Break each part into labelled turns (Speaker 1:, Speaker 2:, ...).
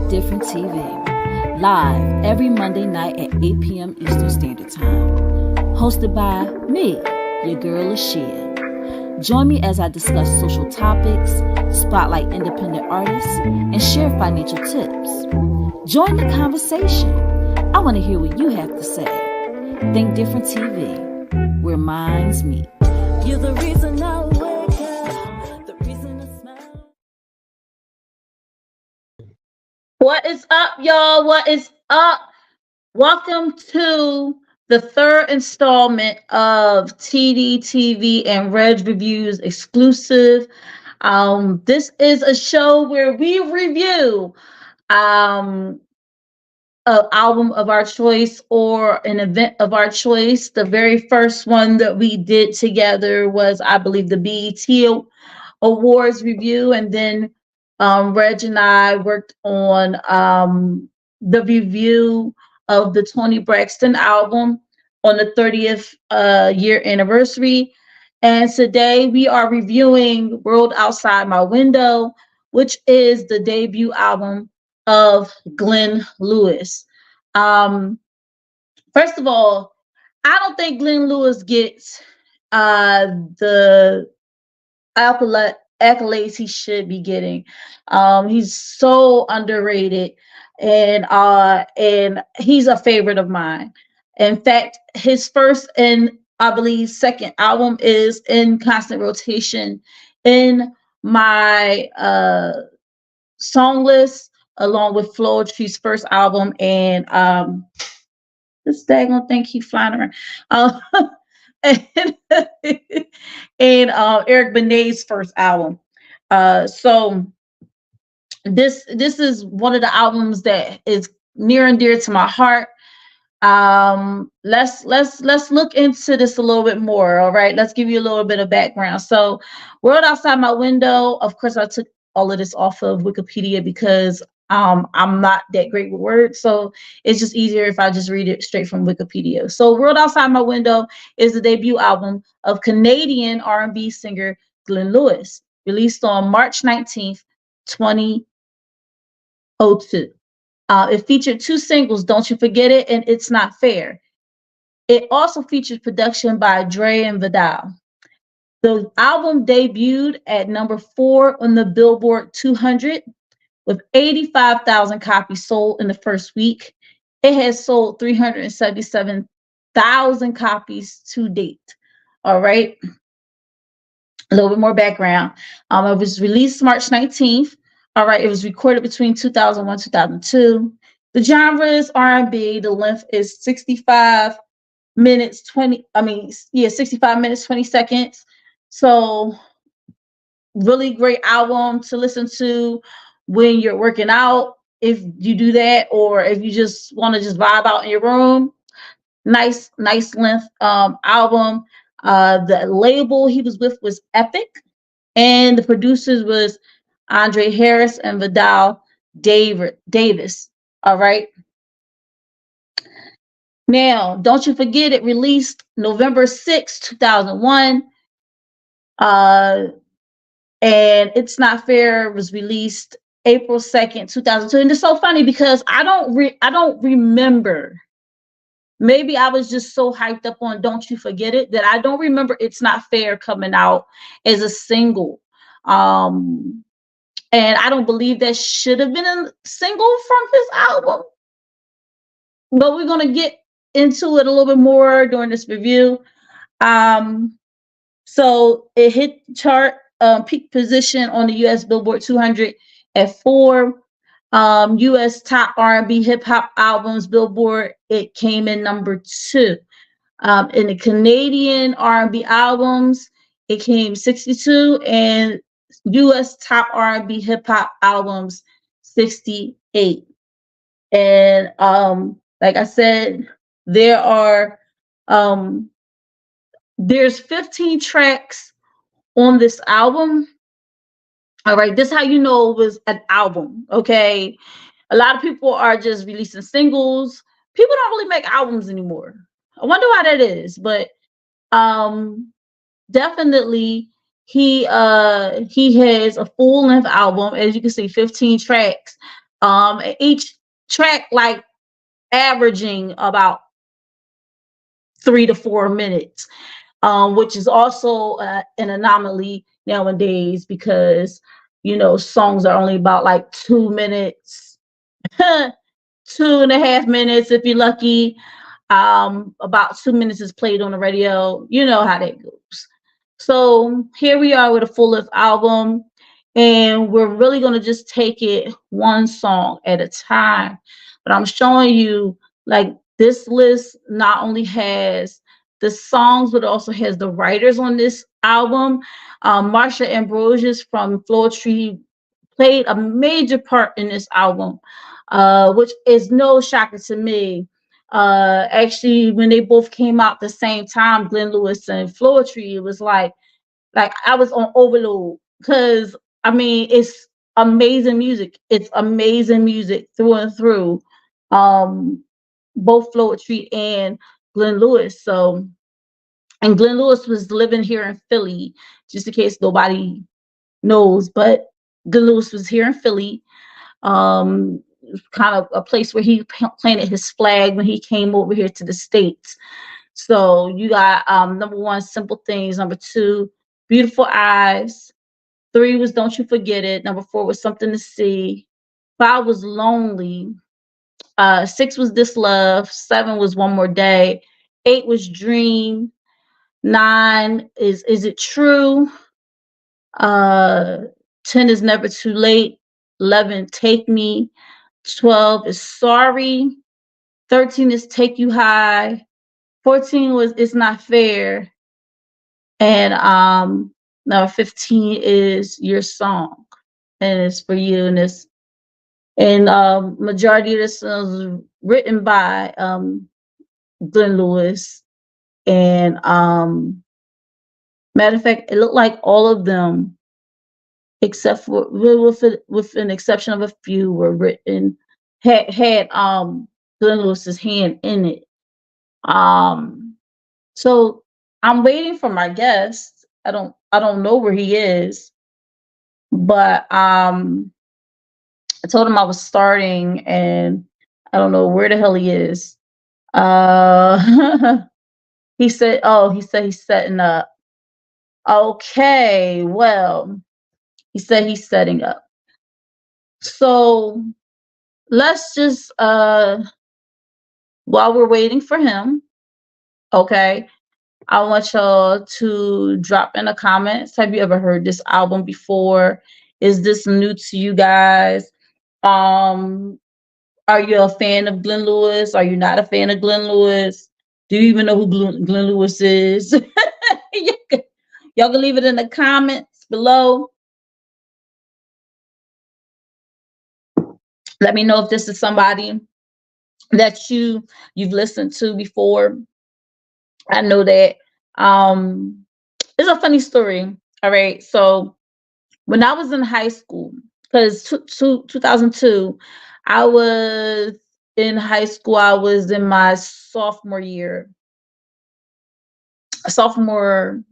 Speaker 1: Different TV, live every Monday night at 8 p.m. Eastern Standard Time. Hosted by me, your girl Ashia. Join me as I discuss social topics, spotlight independent artists, and share financial tips. Join the conversation. I want to hear what you have to say. Think Different TV, where minds meet. You're the reason I wake up, the reason I smile.
Speaker 2: What is up, y'all? What is up? Welcome to the third installment of Tdtv and Regreviews exclusive. This is a show where we review an album of our choice or an event of our choice. The very first one that we did together was, I believe, the BET Awards review, and then Reg and I worked on the review of the Toni Braxton album on the 30th year anniversary. And today we are reviewing World Outside My Window, which is the debut album of Glenn Lewis. First of all, I don't think Glenn Lewis gets the accolades he should be getting. He's so underrated, and he's a favorite of mine. In fact, his first and I believe second album is in constant rotation in my song list, along with Floetry's first album and this daggone thing keep flying around. And, and Eric Benet's first album. So this is one of the albums that is near and dear to my heart. Let's look into this a little bit more. All right, let's give you a little bit of background. So, World Outside My Window. Of course, I took all of this off of Wikipedia because I'm not that great with words, so it's just easier if I just read it straight from Wikipedia. So, World Outside My Window is the debut album of Canadian R&B singer Glenn Lewis, released on March 19th, 2002. It featured two singles, Don't You Forget It and It's Not Fair. It also featured production by Dre and Vidal. The album debuted at number 4 on the Billboard 200 with 85,000 copies sold in the first week. It has sold 377,000 copies to date. All right. A little bit more background. It was released March 19th. All right. It was recorded between 2001 and 2002. The genre is R&B. The length is 65 minutes, 20 seconds. So really great album to listen to when you're working out, if you do that, or if you just want to just vibe out in your room. Nice length album. The label he was with was Epic, and the producers was Andre Harris and Vidal Davis. All right. Now, Don't You Forget It released November 6, 2001. And It's Not Fair was released April 2nd, 2002. And it's so funny because I don't remember. Maybe I was just so hyped up on Don't You Forget It that I don't remember It's Not Fair coming out as a single. And I don't believe that should have been a single from his album. But we're going to get into it a little bit more during this review. So it hit chart peak position on the U.S. Billboard 200 at 4. U.S. top R&B hip hop albums Billboard, it came in number 2. In the Canadian R&B albums, it came 62, and U.S. top R&B hip hop albums 68. And like I said, there's 15 tracks on this album. All right, this is how you know it was an album. Okay, a lot of people are just releasing singles. People don't really make albums anymore. I wonder why that is, but definitely he has a full length album, as you can see, 15 tracks. Each track like averaging about 3 to 4 minutes, which is also an anomaly nowadays because songs are only about like 2 minutes, 2.5 minutes if you're lucky. About 2 minutes is played on the radio. You know how that goes. So here we are with a full length album, and we're really going to just take it one song at a time. But I'm showing you like this list not only has the songs, but also has the writers on this album. Marsha Ambrosius from Floor Tree played a major part in this album, which is no shocker to me. Actually, when they both came out the same time, Glenn Lewis and Floetry, it was like I was on overload because I mean it's amazing music. It's amazing music through and through. Um, both Floetry and Glenn Lewis. So, and Glenn Lewis was living here in Philly, just in case nobody knows, but Glenn Lewis was here in Philly, kind of a place where he planted his flag when he came over here to the States. So you got number one, Simple Things. Number two, Beautiful Eyes. Three was Don't You Forget It. Number four was Something to See. Five was Lonely. Six was This Love. Seven was One More Day. Eight was Dream. Nine is It True? Uh, 10 is Never Too Late. 11, Take Me. 12 is Sorry. 13 is Take You High. 14 was It's Not Fair. And number 15 is Your Song. And it's for you. And majority of this was written by Glenn Lewis. And matter of fact, it looked like all of them, except for with an exception of a few, were written had Glenn Lewis's hand in it. So I'm waiting for my guest. I don't know where he is, but I told him I was starting, and I don't know where the hell he is. Uh, he said he's setting up. Okay, well, he said he's setting up. So let's just while we're waiting for him, okay, I want y'all to drop in the comments. Have you ever heard this album before? Is this new to you guys? Um, are you a fan of Glenn Lewis? Are you not a fan of Glenn Lewis? Do you even know who Glenn Lewis is? Y'all can leave it in the comments below. Let me know if this is somebody that you've listened to before. I know that it's a funny story. All right. So when I was in high school, because 2002, I was in high school. I was in my sophomore year,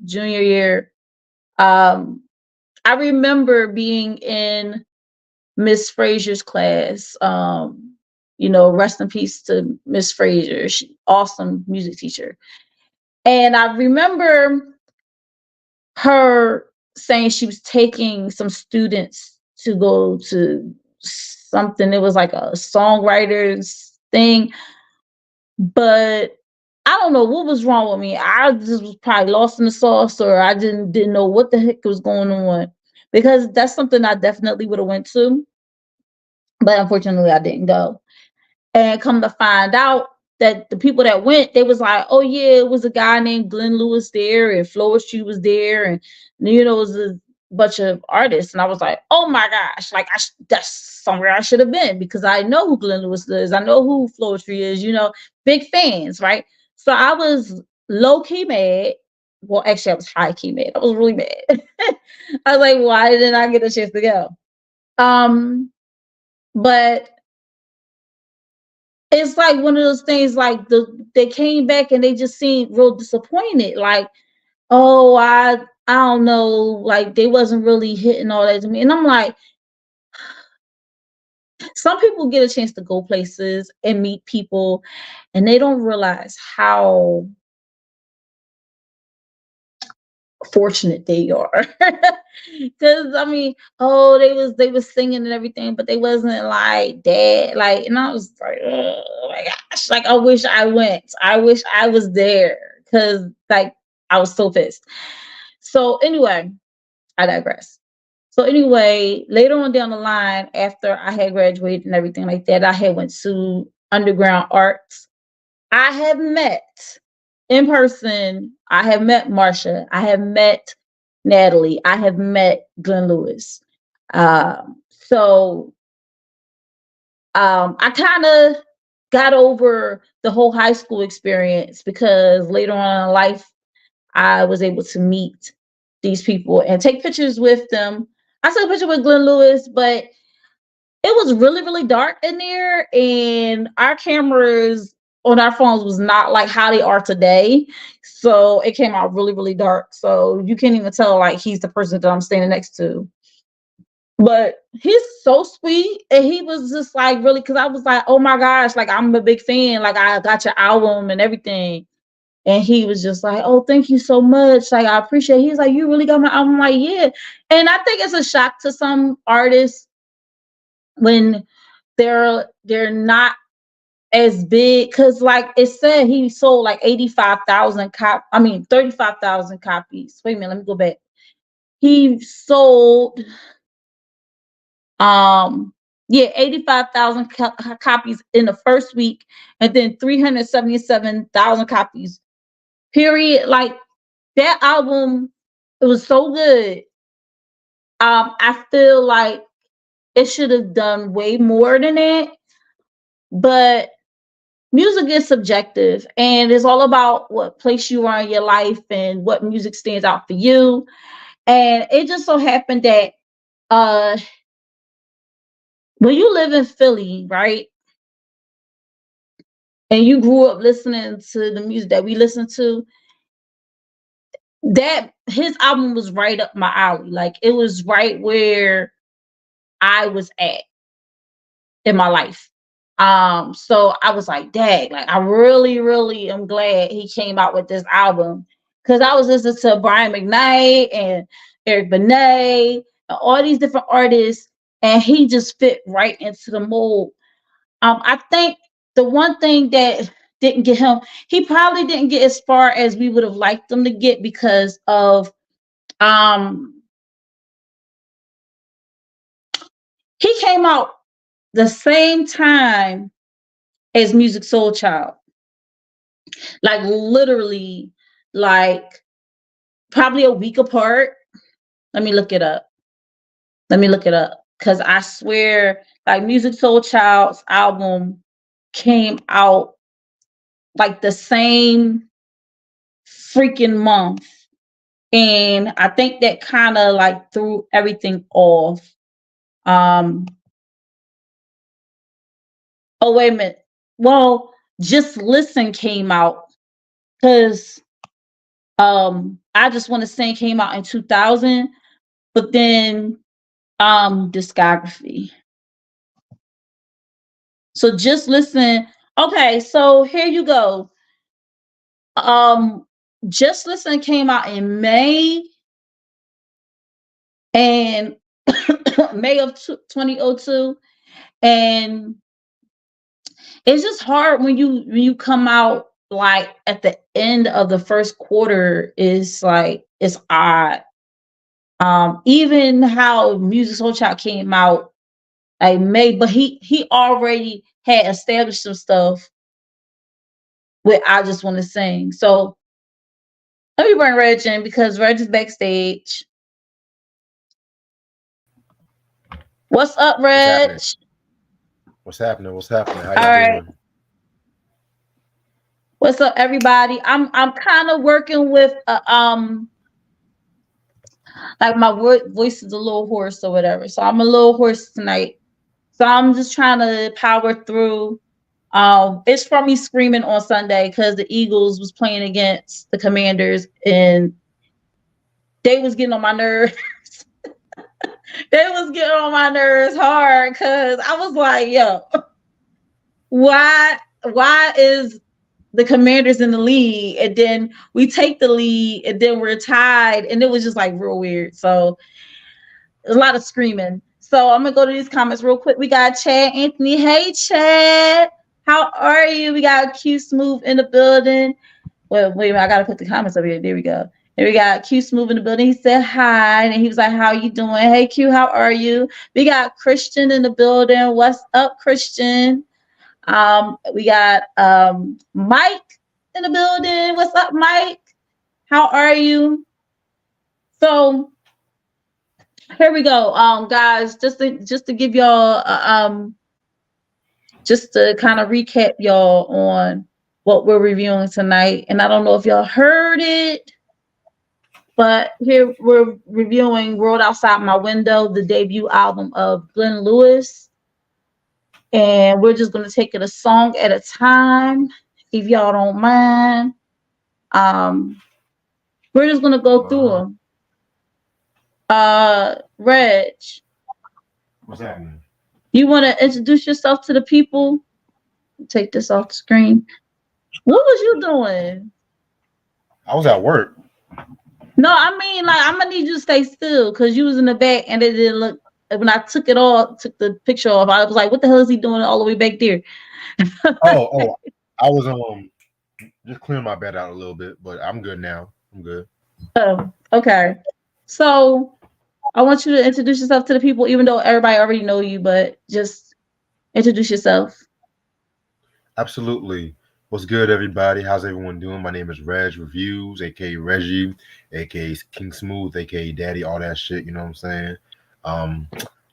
Speaker 2: junior year. I remember being in Miss Frazier's class. Rest in peace to Miss Frazier. She, awesome music teacher. And I remember her saying she was taking some students to go to something. It was like a songwriters thing, but I don't know what was wrong with me. I just was probably lost in the sauce, or I didn't know what the heck was going on, because that's something I definitely would have went to, but unfortunately I didn't go. And come to find out that the people that went, they was like, oh yeah, it was a guy named Glenn Lewis there, and Floristry was there, and it was a bunch of artists. And I was like, oh my gosh, like that's somewhere I should have been, because I know who Glenn Lewis is, I know who Floristry is, big fans, right? So I was low key mad. Well, actually, I was high key mad. I was really mad. I was like, why didn't I get a chance to go? But it's like one of those things, like they came back and they just seemed real disappointed. Like, oh, I don't know, like they wasn't really hitting all that to me. And I'm like, Some people get a chance to go places and meet people, and they don't realize how fortunate they are. Because I mean, oh, they was singing and everything, but they wasn't like that. Like, and I was like, oh my gosh, like I wish I went. I wish I was there because like I was so pissed. So anyway, I digress. So anyway, later on down the line, after I had graduated and everything like that, I had went to underground arts. I have met in person. I have met Marsha. I have met Natalie. I have met Glenn Lewis. So I kind of got over the whole high school experience because later on in life, I was able to meet these people and take pictures with them. I took a picture with Glenn Lewis, but it was really, really dark in there, and our cameras on our phones was not like how they are today. So it came out really, really dark. So you can't even tell like he's the person that I'm standing next to. But he's so sweet, and he was just like really, because I was like, oh my gosh, like I'm a big fan. Like I got your album and everything. And he was just like, oh, thank you so much. Like, I appreciate it. He's like, you really got my album? I'm like, yeah. And I think it's a shock to some artists when they're not as big. Cause like it said he sold like 35,000 copies. Wait a minute, let me go back. He sold yeah, 85,000 copies in the first week, and then 377,000 copies. Period. Like that album, it was so good. I feel like it should have done way more than that, but music is subjective, and it's all about what place you are in your life and what music stands out for you. And it just so happened that uh when you live in Philly, right, and you grew up listening to the music that we listen to, that his album was right up my alley. Like it was right where I was at in my life. So I was like, dang, like I really, really am glad he came out with this album. Cause I was listening to Brian McKnight and Eric Benet and all these different artists, and he just fit right into the mold. I think the one thing that didn't get him, he probably didn't get as far as we would have liked him to get because of he came out the same time as Music Soul Child. Like literally, like probably a week apart. Let me look it up. Let me look it up. Cause I swear, like Music Soul Child's album came out like the same freaking month. And I think that kind of like threw everything off. Um, oh, wait a minute. Well, Just Listen came out because I Just Want to Sing came out in 2000, but then discography. So Just Listen. Okay, so here you go. Um Just Listen came out in May and May of 2002, and it's just hard when you come out like at the end of the first quarter. Is like it's odd. Even how Music Soul Child came out like May, but he already had established some stuff with I Just Want to Sing. So let me bring Reg in because Reg is backstage. What's up,
Speaker 3: What's
Speaker 2: Reg?
Speaker 3: happening? What's happening? What's happening? How
Speaker 2: All
Speaker 3: y'all
Speaker 2: right.
Speaker 3: doing?
Speaker 2: What's up, everybody? I'm kind of working with like my voice is a little hoarse or whatever. So I'm a little hoarse tonight. So I'm just trying to power through. It's from me screaming on Sunday because the Eagles was playing against the Commanders and they was getting on my nerves. They was getting on my nerves hard because I was like, yo, why is the Commanders in the lead and then we take the lead and then we're tied, and it was just like real weird. So a lot of screaming. So I'm gonna go to these comments real quick. We got Chad Anthony. Hey Chad, how are you? We got Q Smooth in the building. Well, wait, I gotta put the comments up here. There we go. And we got Q Smooth in the building. He said hi, and he was like, "How you doing? Hey Q, how are you?" We got Christian in the building. What's up, Christian? We got Mike in the building. What's up, Mike? How are you? So here we go, guys. Just to give y'all, just to kind of recap y'all on what we're reviewing tonight. And I don't know if y'all heard it, but here we're reviewing "World Outside My Window," the debut album of Glenn Lewis. And we're just going to take it a song at a time, if y'all don't mind. We're just going to go through them. Reg,
Speaker 3: What's happening?
Speaker 2: you want to introduce yourself to the people? Take this off the screen. What was you doing?
Speaker 3: I was at work.
Speaker 2: No, I mean, like, I'm going to need you to stay still because you was in the back and it didn't look. When I took the picture off, I was like, what the hell is he doing all the way back there?
Speaker 3: Oh, I was just clearing my bed out a little bit, but I'm good now. I'm good.
Speaker 2: Oh, okay. So I want you to introduce yourself to the people, even though everybody already know you, but just introduce yourself.
Speaker 3: Absolutely. What's good, everybody? How's everyone doing? My name is Regreviews, aka Reggie, aka King Smooth, aka Daddy, all that shit. You know what I'm saying?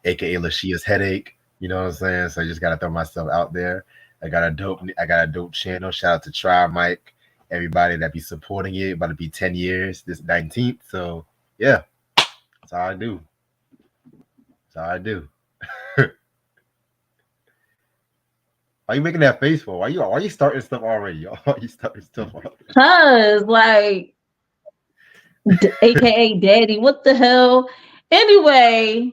Speaker 3: AKA Lashia's Headache. You know what I'm saying? So I just gotta throw myself out there. I got a dope channel. Shout out to Try Mike, everybody that be supporting it. About to be 10 years this 19th. So yeah, that's all I do. That's all I do. Why you making that face for? Why you starting stuff already? Why you starting stuff already?
Speaker 2: Cause like AKA Daddy, what the hell? Anyway.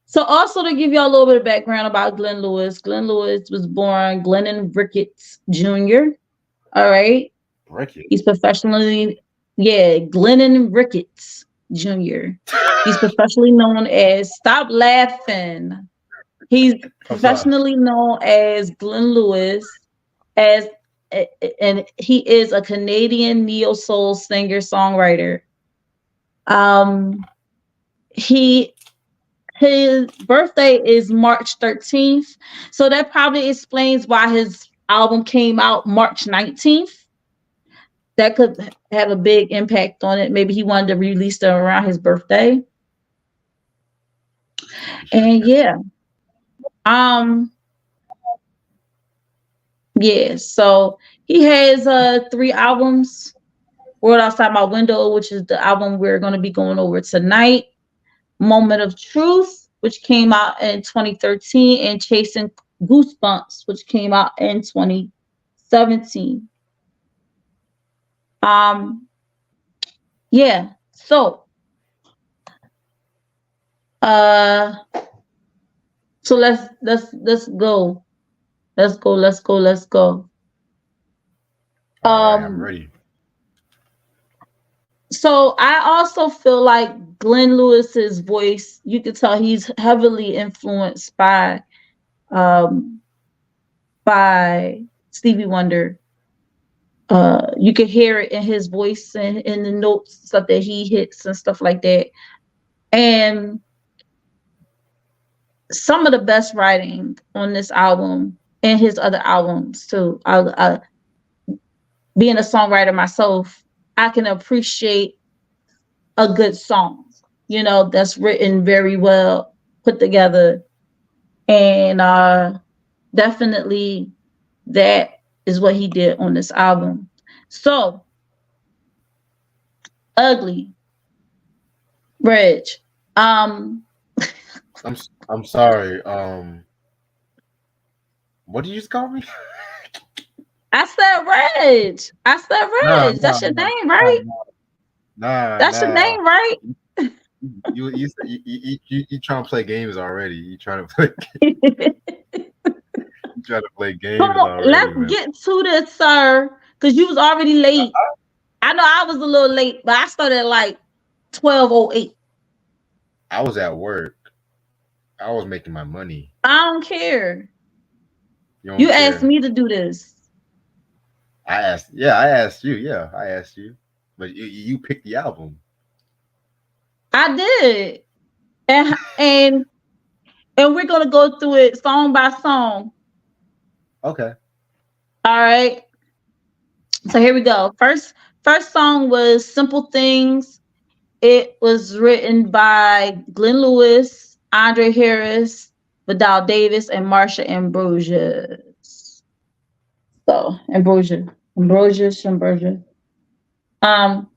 Speaker 2: So also to give y'all a little bit of background about Glenn Lewis. Glenn Lewis was born Glennon Ricketts Jr. All right.
Speaker 3: Ricketts.
Speaker 2: He's professionally, Glennon Ricketts Jr. He's professionally known as, stop laughing. He's professionally known as Glenn Lewis, and he is a Canadian neo soul singer songwriter. His birthday is March 13th, so that probably explains why his album came out March 19th. That could have a big impact on it. Maybe he wanted to release it around his birthday. And so he has 3 albums. World Outside My Window, which is the album we're going to be going over tonight. Moment of Truth, which came out in 2013, and Chasing Goosebumps, which came out in 2017. So let's go. Let's go.
Speaker 3: I'm ready.
Speaker 2: So I also feel like Glenn Lewis's voice, you could tell he's heavily influenced by Stevie Wonder. You could hear it in his voice and in the notes, stuff that he hits and stuff like that. And some of the best writing on this album and his other albums too. Being a songwriter myself, I can appreciate a good song, that's written very well, put together. And definitely that is what he did on this album. So, Ugly, Reg.
Speaker 3: I'm sorry. What did you just call me?
Speaker 2: I said Reg. That's your name, right? That's your
Speaker 3: Nah.
Speaker 2: name, right?
Speaker 3: You trying to play games already? You trying to play? You trying to play
Speaker 2: Come
Speaker 3: games
Speaker 2: on,
Speaker 3: already,
Speaker 2: let's
Speaker 3: man?
Speaker 2: get to this, sir. Because you was already late. I know I was a little late, but I started at like 12:08.
Speaker 3: I was at work. I was making my money.
Speaker 2: I don't care.
Speaker 3: You don't
Speaker 2: You asked
Speaker 3: care?
Speaker 2: me to do this.
Speaker 3: I asked. Yeah, I asked you. Yeah, I asked you. But you picked the album.
Speaker 2: I did. And and we're gonna go through it song by song.
Speaker 3: Okay.
Speaker 2: All right. So here we go. First song was Simple Things. It was written by Glenn Lewis, Andre Harris, Vidal Davis, and Marsha Ambrosius. So Ambrosia. Um,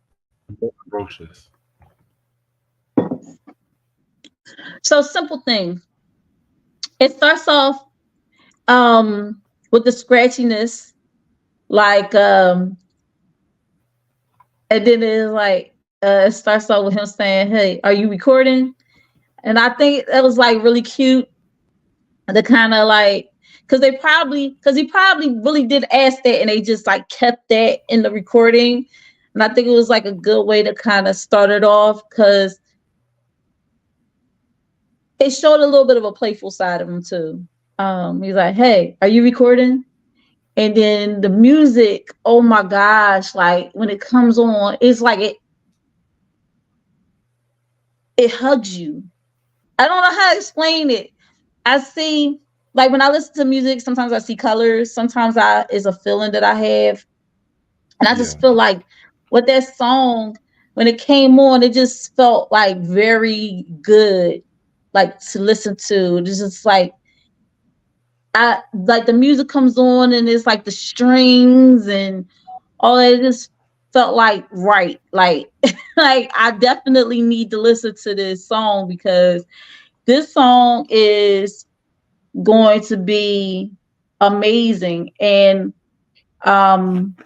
Speaker 3: Roaches.
Speaker 2: so Simple Things. It starts off with the scratchiness, like and then it's like it starts off with him saying, "Hey, are you recording?" And I think that was like really cute. The kind of like because he probably really did ask that, and they just like kept that in the recording. And I think it was like a good way to kind of start it off because it showed a little bit of a playful side of him too. He's like, "Hey, are you recording?" And then the music, oh my gosh, like when it comes on, it's like it hugs you. I don't know how to explain it. I see, like when I listen to music, sometimes I see colors, sometimes I is a feeling that I have. And I
Speaker 3: Yeah.
Speaker 2: just feel like with that song, when it came on, it just felt like very good, like to listen to. It's just like I like the music comes on and it's like the strings and all that. It just felt like right. Like like I definitely need to listen to this song because this song is going to be amazing. And um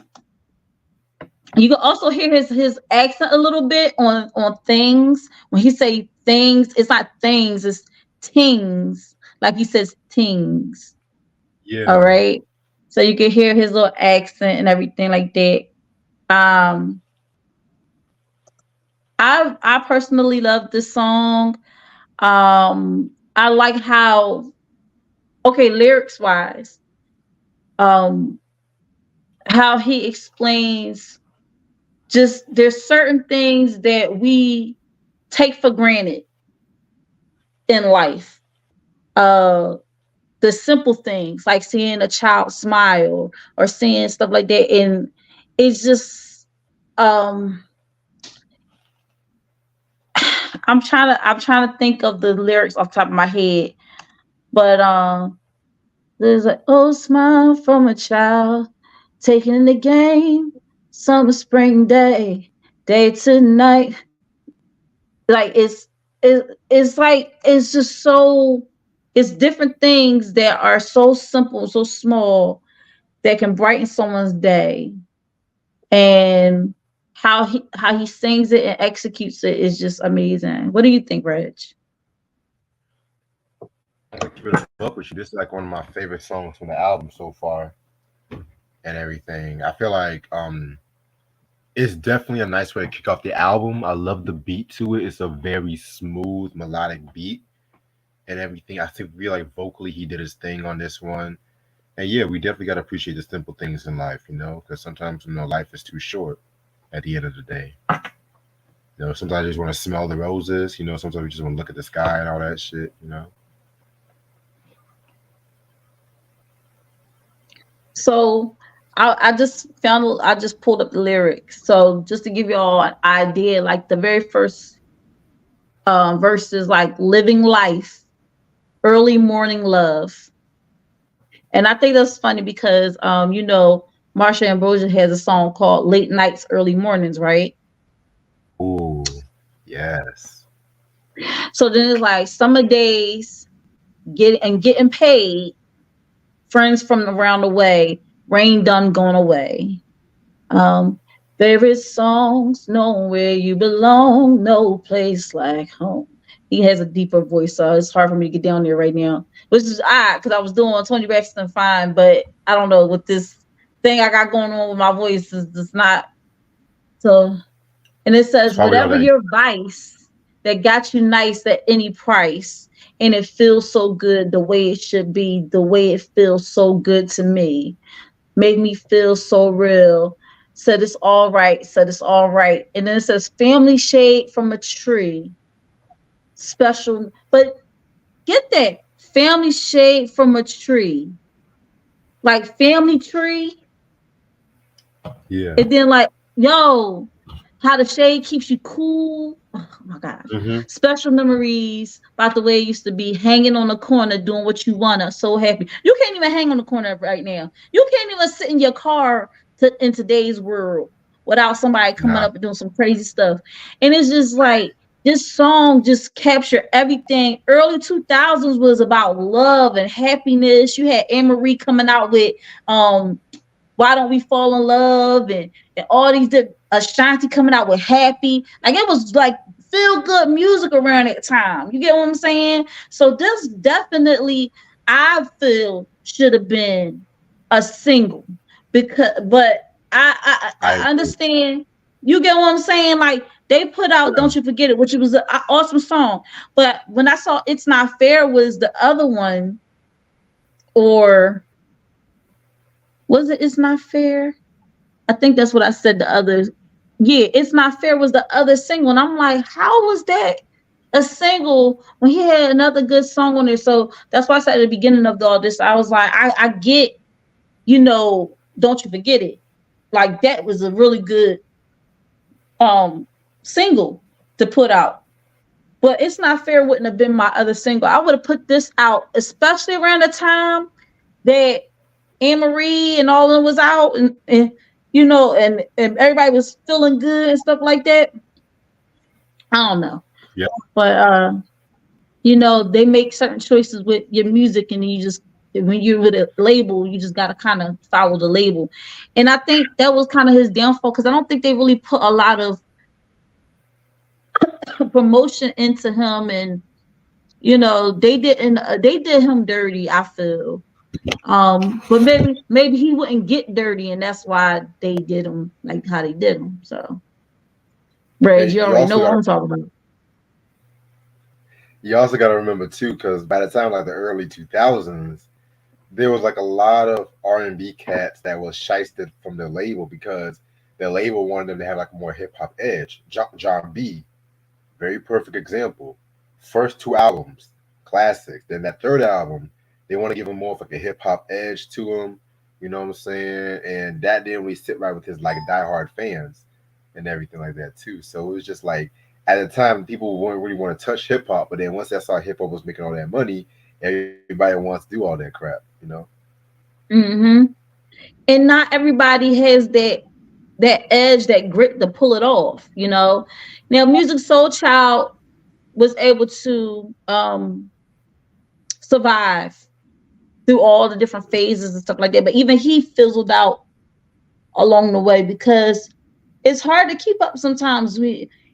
Speaker 2: you can also hear his accent a little bit on things. When he say things, it's not things, it's tings. Like he says tings. All
Speaker 3: Yeah.
Speaker 2: right. So you can hear his little accent and everything like that. Um I personally love this song. I like how okay, lyrics wise, um, how he explains just there's certain things that we take for granted in life. Uh the simple things like seeing a child smile or seeing stuff like that. And it's just um I'm trying to think of the lyrics off the top of my head. But there's like, oh, smile from a child, taking in the game, summer, spring, day to night. Like it's like it's just so it's different things that are so simple, so small that can brighten someone's day. And how he sings it and executes it is just amazing. What do you think, Reg?
Speaker 3: I'm gonna keep it a book with you. This is like one of my favorite songs from the album so far, and everything. I feel like it's definitely a nice way to kick off the album. I love the beat to it. It's a very smooth melodic beat and everything. I think feel like vocally he did his thing on this one. And yeah, we definitely got to appreciate the simple things in life, because sometimes life is too short at the end of the day. Sometimes you just want to smell the roses. Sometimes we just want to look at the sky and all that shit.
Speaker 2: So I just pulled up the lyrics. So just to give you all an idea, like the very first verse is like living life, early morning love. And I think that's funny because Marsha Ambrosia has a song called Late Nights, Early Mornings, right?
Speaker 3: Ooh, yes.
Speaker 2: So then it's like summer days, getting paid, friends from around the way, rain done gone away. Um, Favorite songs, know where you belong, no place like home. He has a deeper voice, so it's hard for me to get down there right now. Which is odd because I was doing Tony Braxton fine, but I don't know what this thing I got going on with my voice is just not so. And it
Speaker 3: It's
Speaker 2: says,
Speaker 3: probably all
Speaker 2: whatever
Speaker 3: that.
Speaker 2: your vice that got you nice at any price, and it feels so good the way it should be, the way it feels so good to me, made me feel so real. Said it's all right, said it's all right. And then it says, family shade from a tree, special, but get that family shade from a tree, like family tree.
Speaker 3: Yeah.
Speaker 2: And then, like, yo, how the shade keeps you cool. Oh my gosh.
Speaker 3: Hmm.
Speaker 2: Special memories about the way it used to be hanging on the corner doing what you wanna. So happy. You can't even hang on the corner right now. You can't even sit in your car in today's world without somebody coming
Speaker 3: Nah.
Speaker 2: up and doing some crazy stuff. And it's just like this song just captured everything. Early 2000s was about love and happiness. You had Anne Marie coming out with why don't we fall in love and all these Ashanti coming out with happy, like it was like feel good music around that time. You get what I'm saying? So this definitely I feel should have been a single because but
Speaker 3: I
Speaker 2: I
Speaker 3: agree.
Speaker 2: understand. You get what I'm saying? Like they put out
Speaker 3: Yeah.
Speaker 2: Don't You Forget It, which was an awesome song. But when I saw It's Not Fair was the other one, or was it It's Not Fair? I think that's what I said. The other, yeah, It's Not Fair was the other single. And I'm like, how was that a single when he had another good song on there? So that's why I said at the beginning of all this, I was like, I get, Don't You Forget It. Like that was a really good um single to put out. But It's Not Fair wouldn't have been my other single. I would have put this out, especially around the time that Anne Marie and all of them was out and everybody was feeling good and stuff like that. I don't know.
Speaker 3: Yeah.
Speaker 2: But they make certain choices with your music and you just when you're with a label, you just gotta kind of follow the label. And I think that was kind of his downfall because I don't think they really put a lot of promotion into him and they did him dirty, I feel. But maybe he wouldn't get dirty, and that's why they did him like how they did him. So, Reg,
Speaker 3: And
Speaker 2: you already know what I'm talking about.
Speaker 3: you also got to remember too, because by the time like the early 2000s, there was like a lot of R&B cats that was shysted from their label because their label wanted them to have like a more hip hop edge. John B, very perfect example. First two albums, classics. Then that third album, they want to give him more of like a hip hop edge to him. You know what I'm saying? And that didn't really sit right with his like diehard fans and everything like that too. So it was just like at the time people wouldn't really want to touch hip hop, but then once they saw hip hop was making all that money, everybody wants to do all that crap. You know?
Speaker 2: Hmm. And not everybody has that edge, that grit to pull it off. Now, Music Soul Child was able to survive through all the different phases and stuff like that, but even he fizzled out along the way because it's hard to keep up sometimes.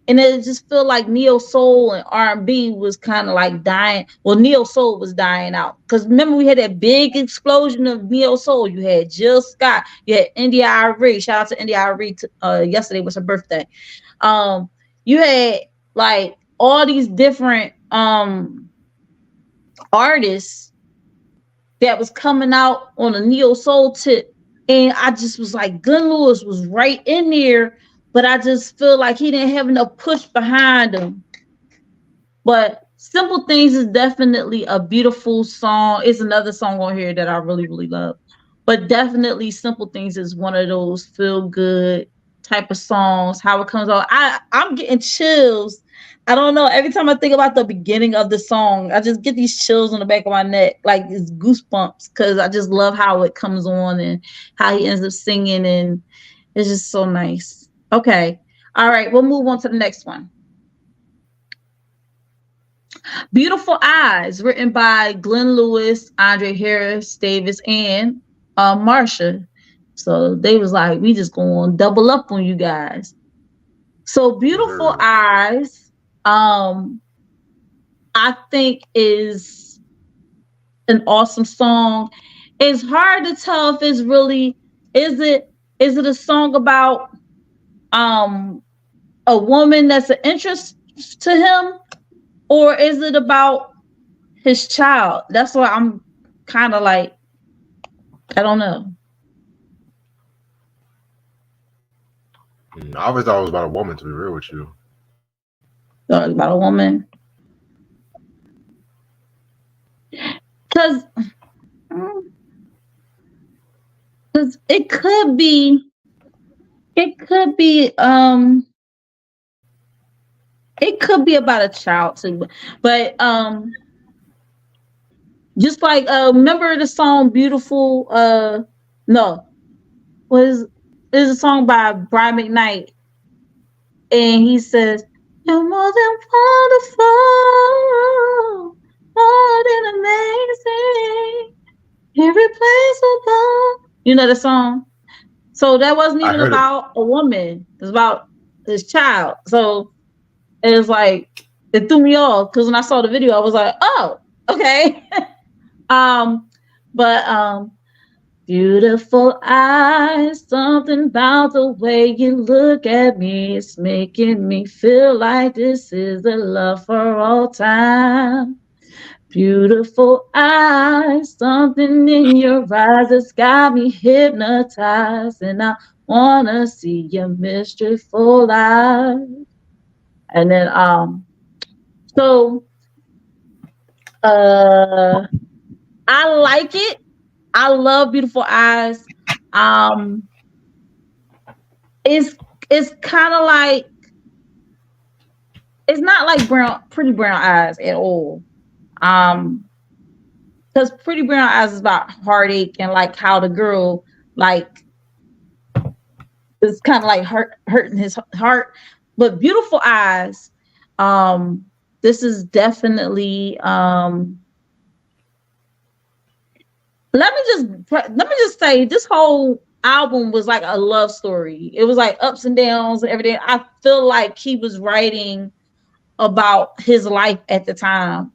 Speaker 2: And it just feel like neo soul and R&B was kind of like dying. Well, neo soul was dying out because remember we had that big explosion of neo soul. You had Jill Scott, you had India Arie. Shout out to India Arie. Yesterday was her birthday. You had like all these different artists that was coming out on a neo soul tip. And I just was like, Glenn Lewis was right in there, but I just feel like he didn't have enough push behind him. But Simple Things is definitely a beautiful song. It's another song on here that I really, really love. But definitely Simple Things is one of those feel good type of songs. How it comes out. I'm getting chills. I don't know. Every time I think about the beginning of the song, I just get these chills on the back of my neck, like it's goosebumps, because I just love how it comes on and how he ends up singing, and it's just so nice. Okay. All right. We'll move on to the next one. Beautiful Eyes, written by Glenn Lewis, Andre Harris Davis, and Marsha. So they was like, we just going to double up on you guys. So Beautiful Eyes, I think is an awesome song. It's hard to tell if it's really, is it a song about a woman that's an interest to him, or is it about his child? That's why I'm kind of like, I don't know.
Speaker 3: I always thought it was about a woman, to be real with you.
Speaker 2: So it's about a woman. Because it could be about a child too, but just like remember the song Beautiful, no, was is a song by Brian McKnight, and he says, you're more than wonderful, more than amazing, irreplaceable. You know the song? So that wasn't even about a woman. It was about his child. So it was like, it threw me off because when I saw the video, I was like, oh, okay. But beautiful eyes, something about the way you look at me, it's making me feel like this is the love for all time. Beautiful eyes, something in your eyes that's got me hypnotized, and I wanna see your mischievous eyes. And then so I like it. I love Beautiful Eyes. It's kind of like, it's not like Pretty Brown Eyes at all. Because Pretty Brown Eyes is about heartache and like how the girl like is kind of like hurting his heart. But Beautiful Eyes, this is definitely let me just say, this whole album was like a love story. It was like ups and downs and everything. I feel like he was writing about his life at the time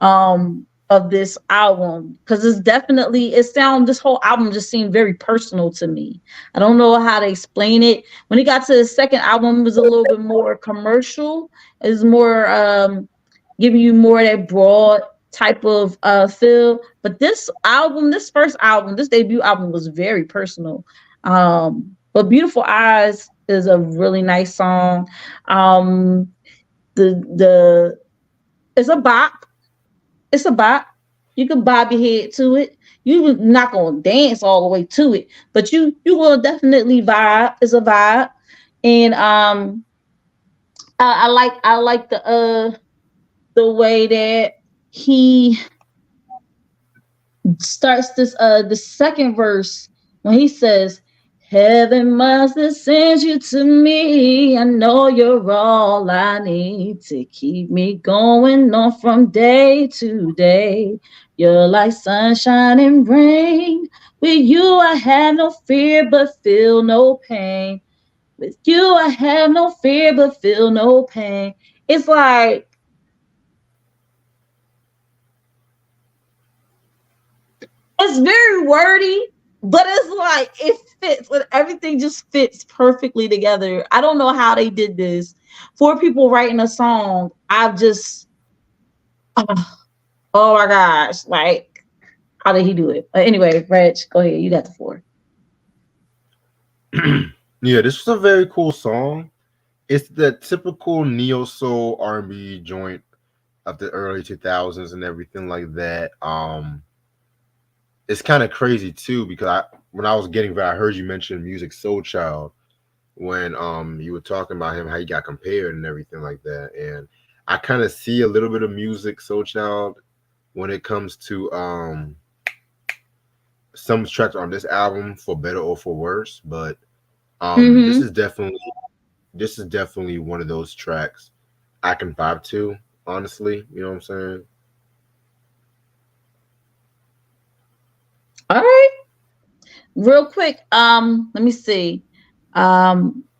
Speaker 2: of this album, because it's definitely, this whole album just seemed very personal to me. I don't know how to explain it. When he got to the second album, it was a little bit more commercial. It was more giving you more of that broad type of feel. But this first album, this debut album was very personal. But Beautiful Eyes is a really nice song. The it's a bop. It's a bop. You can bob your head to it. You're not gonna dance all the way to it, but you will definitely vibe. It's a vibe, and I like the way that he starts this the second verse when he says, heaven must have sent you to me. I know you're all I need to keep me going on from day to day. You're like sunshine and rain. With you I have no fear but feel no pain. With you I have no fear but feel no pain. It's like, it's very wordy, but it's like it fits, and everything just fits perfectly together. I don't know how they did this. 4 people writing a song, I've just oh my gosh, like, how did he do it? Anyway, Reg, go ahead. You got the 4.
Speaker 3: Yeah, this was a very cool song. It's the typical neo soul R&B joint of the early 2000s and everything like that. It's kind of crazy too, because when I was getting back, I heard you mention Music Soul Child when you were talking about him, how he got compared and everything like that. And I kind of see a little bit of Music Soul Child when it comes to some tracks on this album, for better or for worse. But this is definitely one of those tracks I can vibe to, honestly. You know what I'm saying?
Speaker 2: All right. Real quick, let me see.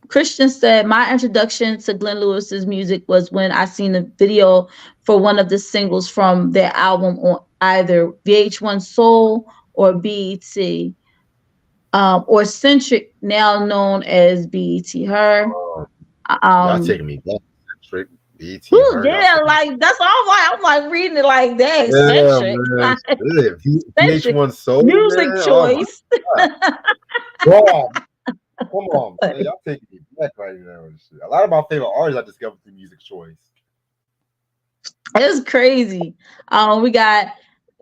Speaker 2: Christian said my introduction to Glenn Lewis's music was when I seen the video for one of the singles from their album on either VH1 Soul or BET, or Centric, now known as BET Her.
Speaker 3: Um, y'all
Speaker 2: Um,
Speaker 3: taking me back. Trick, BT,
Speaker 2: Ooh,
Speaker 3: her. Y'all
Speaker 2: yeah,
Speaker 3: taking me.
Speaker 2: like that's all I'm like reading it like that
Speaker 3: Yeah,
Speaker 2: eccentric,
Speaker 3: man.
Speaker 2: like
Speaker 3: Shit.
Speaker 2: eccentric
Speaker 3: VH1 Soul,
Speaker 2: music
Speaker 3: man. Oh my
Speaker 2: choice.
Speaker 3: God. God, come on, man. Y'all taking me back right now and shit. A lot of my favorite artists I discovered through Music Choice.
Speaker 2: It's crazy. We got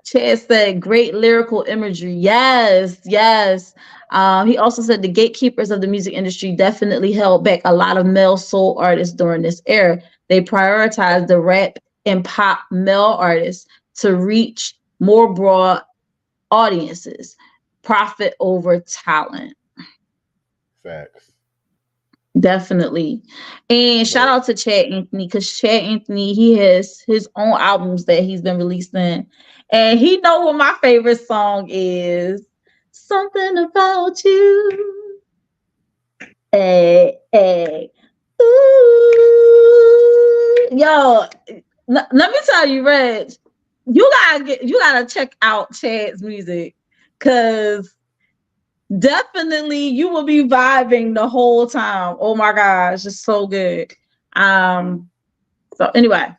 Speaker 2: Chad said great lyrical imagery. Yes, yes. He also said the gatekeepers of the music industry definitely held back a lot of male soul artists during this era. They prioritized the rap and pop male artists to reach more broad audiences, profit over talent.
Speaker 3: Facts.
Speaker 2: Definitely. And shout
Speaker 3: But
Speaker 2: out to Chad Anthony, because Chad Anthony, he has his own albums that he's been releasing. And he know what my favorite song is. Something about you. Hey, hey. Ooh. Yo, let me tell you, Reg, you gotta check out Chad's music, because definitely you will be vibing the whole time. Oh my gosh, it's so good. So anyway,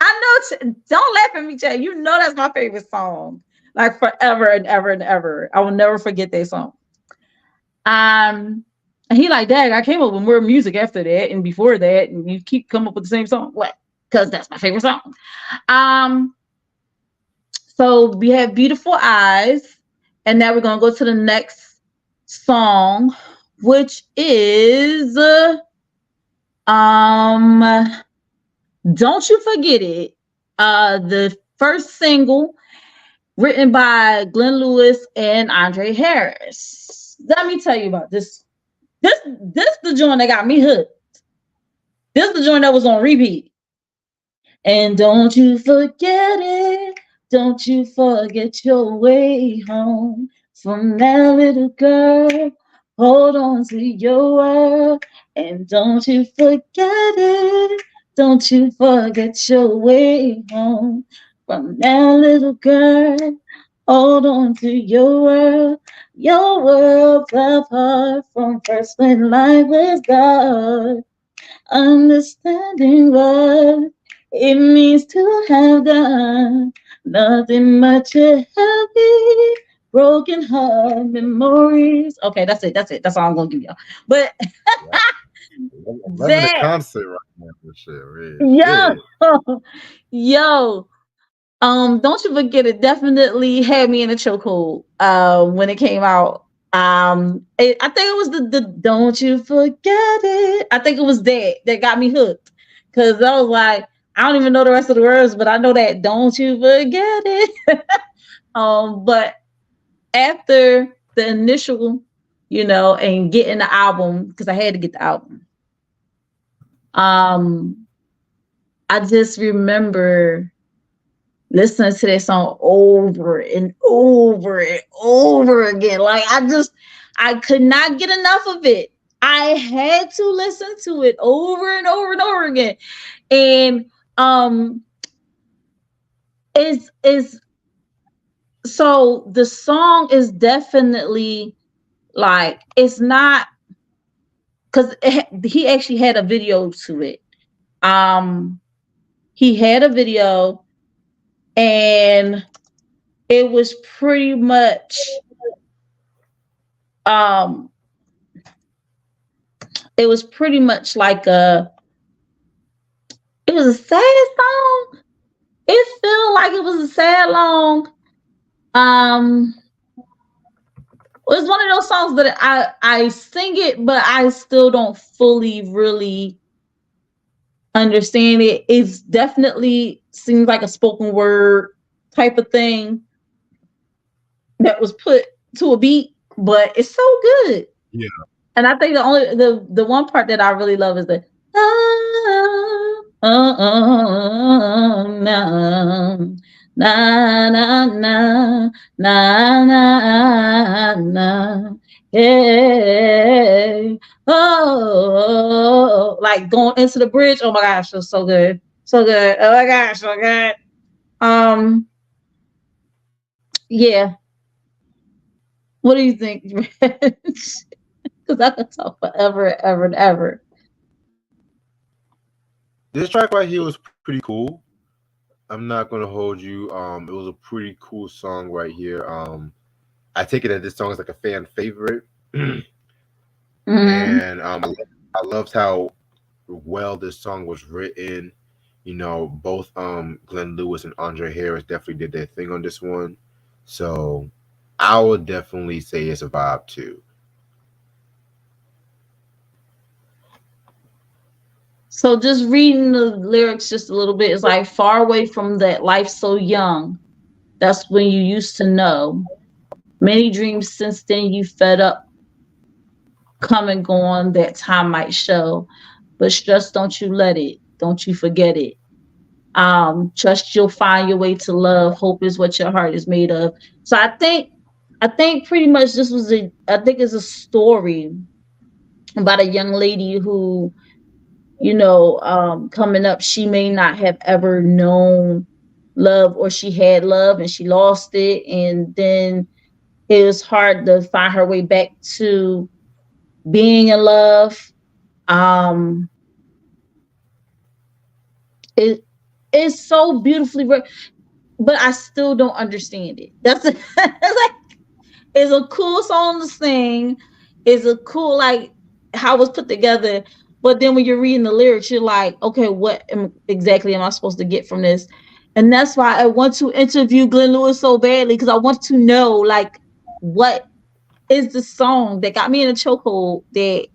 Speaker 2: I know, don't laugh at me, Chad. You know that's my favorite song. Like forever and ever and ever. I will never forget that song. Um and he like, Dad, I came up with more music after that and before that, and you keep coming up with the same song. What? Because that's my favorite song. Um So we have Beautiful Eyes. And now we're going to go to the next song, which is Don't You Forget It. The first single written by Glenn Lewis and Andre Harris. Let me tell you about this. This the joint that got me hooked. This is the joint that was on repeat. And don't you forget it. Don't you forget your way home from that little girl. Hold on to your world. And don't you forget it. Don't you forget your way home from that little girl. Hold on to your world. Your world's apart from first when life was God. Understanding what it means to have done nothing but a happy, broken heart memories. Okay, that's it. That's it. That's all I'm gonna give y'all. But
Speaker 3: yeah, I'm loving the
Speaker 2: that,
Speaker 3: concert right now for sure. Real
Speaker 2: yo,
Speaker 3: shit.
Speaker 2: yo, don't you forget it. Definitely had me in a chokehold. When it came out. I think it was the "Don't You Forget It." I think it was that got me hooked, because I was like, I don't even know the rest of the words, but I know that "Don't You Forget It." But after the initial, and getting the album, because I had to get the album. Um, I just remember listening to that song over and over and over again. Like I could not get enough of it. I had to listen to it over and over and over again. And is so the song is definitely like, it's not, because he actually had a video to it. He had a video, and it was pretty much um like it was a sad song. It felt like it was a sad long. It's one of those songs that I sing it, but I still don't fully really understand it. It's definitely seems like a spoken word type of thing that was put to a beat, but it's so good.
Speaker 3: Yeah.
Speaker 2: And I think the one part that I really love is the no, Na na na na na na. Yeah. Oh, like going into the bridge. Oh my gosh, it was so good. So good. Oh my gosh, so good. Um, yeah. What do you think, Because I could talk forever, ever, and ever.
Speaker 3: This track right here was pretty cool. I'm not gonna hold you. It was a pretty cool song right here. I take it that this song is like a fan favorite,
Speaker 2: Mm-hmm.
Speaker 3: and I loved how well this song was written. You know, both Glenn Lewis and Andre Harris definitely did their thing on this one. So I would definitely say it's a vibe too.
Speaker 2: So just reading the lyrics just a little bit, it's like far away from that life so young. That's when you used to know. Many dreams since then you fed up, come and gone, that time might show. But stress, don't you let it, don't you forget it. Trust you'll find your way to love. Hope is what your heart is made of. So I think pretty much this was I think it's a story about a young lady who, coming up, she may not have ever known love, or she had love and she lost it. And then it was hard to find her way back to being in love. Um, it is so beautifully written, but I still don't understand it. That's it's like it's a cool song to sing. It's a cool like how it was put together. But then when you're reading the lyrics, you're like, okay, exactly am I supposed to get from this? And that's why I want to interview Glenn Lewis so badly, because I want to know like what is the song that got me in a chokehold that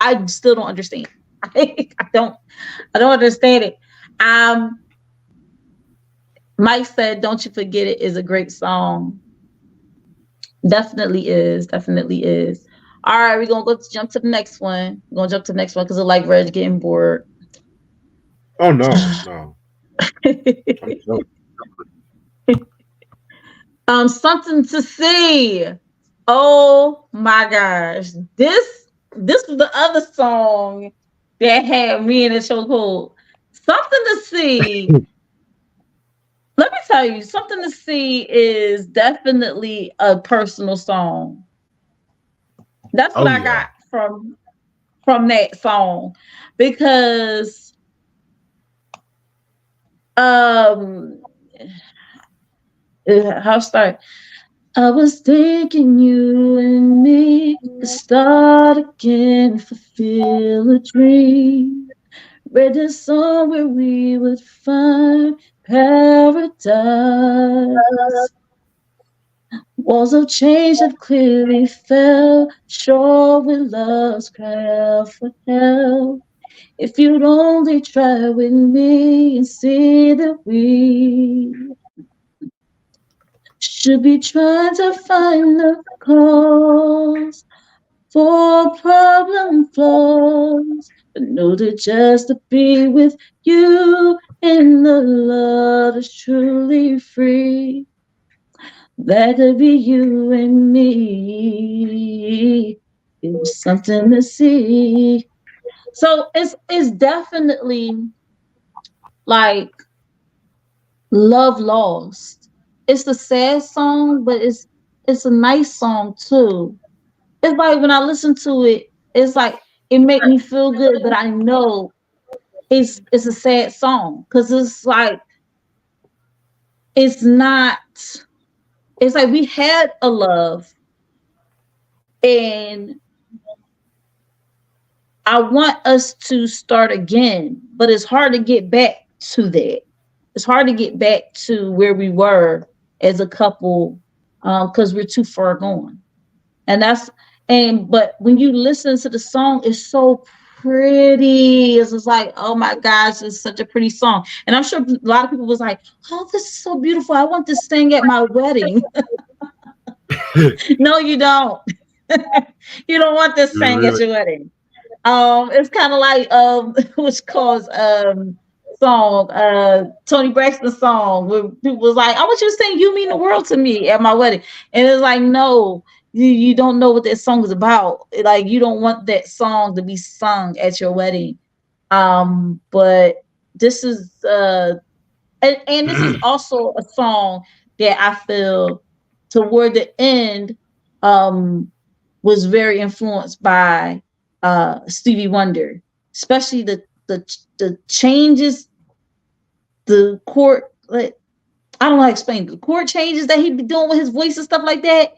Speaker 2: I still don't understand. I don't understand it. Um, Mike said, "Don't You Forget It" is a great song. Definitely is. Definitely is. All right, we're gonna jump to the next one. We're gonna jump to the next one because I like Reg getting bored.
Speaker 3: Oh no, I'm so
Speaker 2: Something to see. Oh my gosh. This was the other song that had me in a chokehold. Something to see. Let me tell you, something to see is definitely a personal song. That's what
Speaker 3: oh
Speaker 2: I
Speaker 3: yeah.
Speaker 2: got from that song, because um how start. I was thinking you and me could start again, fulfill a dream. Read a song where we would find paradise. Walls of change have clearly fell. Sure, with love's cry out for help. If you'd only try with me and see that we should be trying to find the cause for problem flaws. But know that just to be with you in the love is truly free. That could be you and me. It was something to see. So it's definitely like love lost. It's a sad song, but it's a nice song too. It's like when I listen to it, it's like it make me feel good, but I know it's a sad song because it's like it's not. It's like we had a love, and I want us to start again, but it's hard to get back to that. It's hard to get back to where we were as a couple, because we're too far gone. And but when you listen to the song, it's so pretty. It's just like, oh my gosh, it's such a pretty song. And I'm sure a lot of people was like, oh, this is so beautiful. I want this thing at my wedding. No, you don't. You don't want this
Speaker 3: You
Speaker 2: thing at
Speaker 3: really?
Speaker 2: your wedding. It's kind of like which calls song, Tony Braxton's song, where people was like, I want you to sing You Mean the World to Me at my wedding. And it's like, no, you don't know what that song is about. Like, you don't want that song to be sung at your wedding. But this is and this is also a song that I feel toward the end was very influenced by Stevie Wonder, especially the changes, the chord, like, I don't know how to explain the chord changes that he be doing with his voice and stuff like that.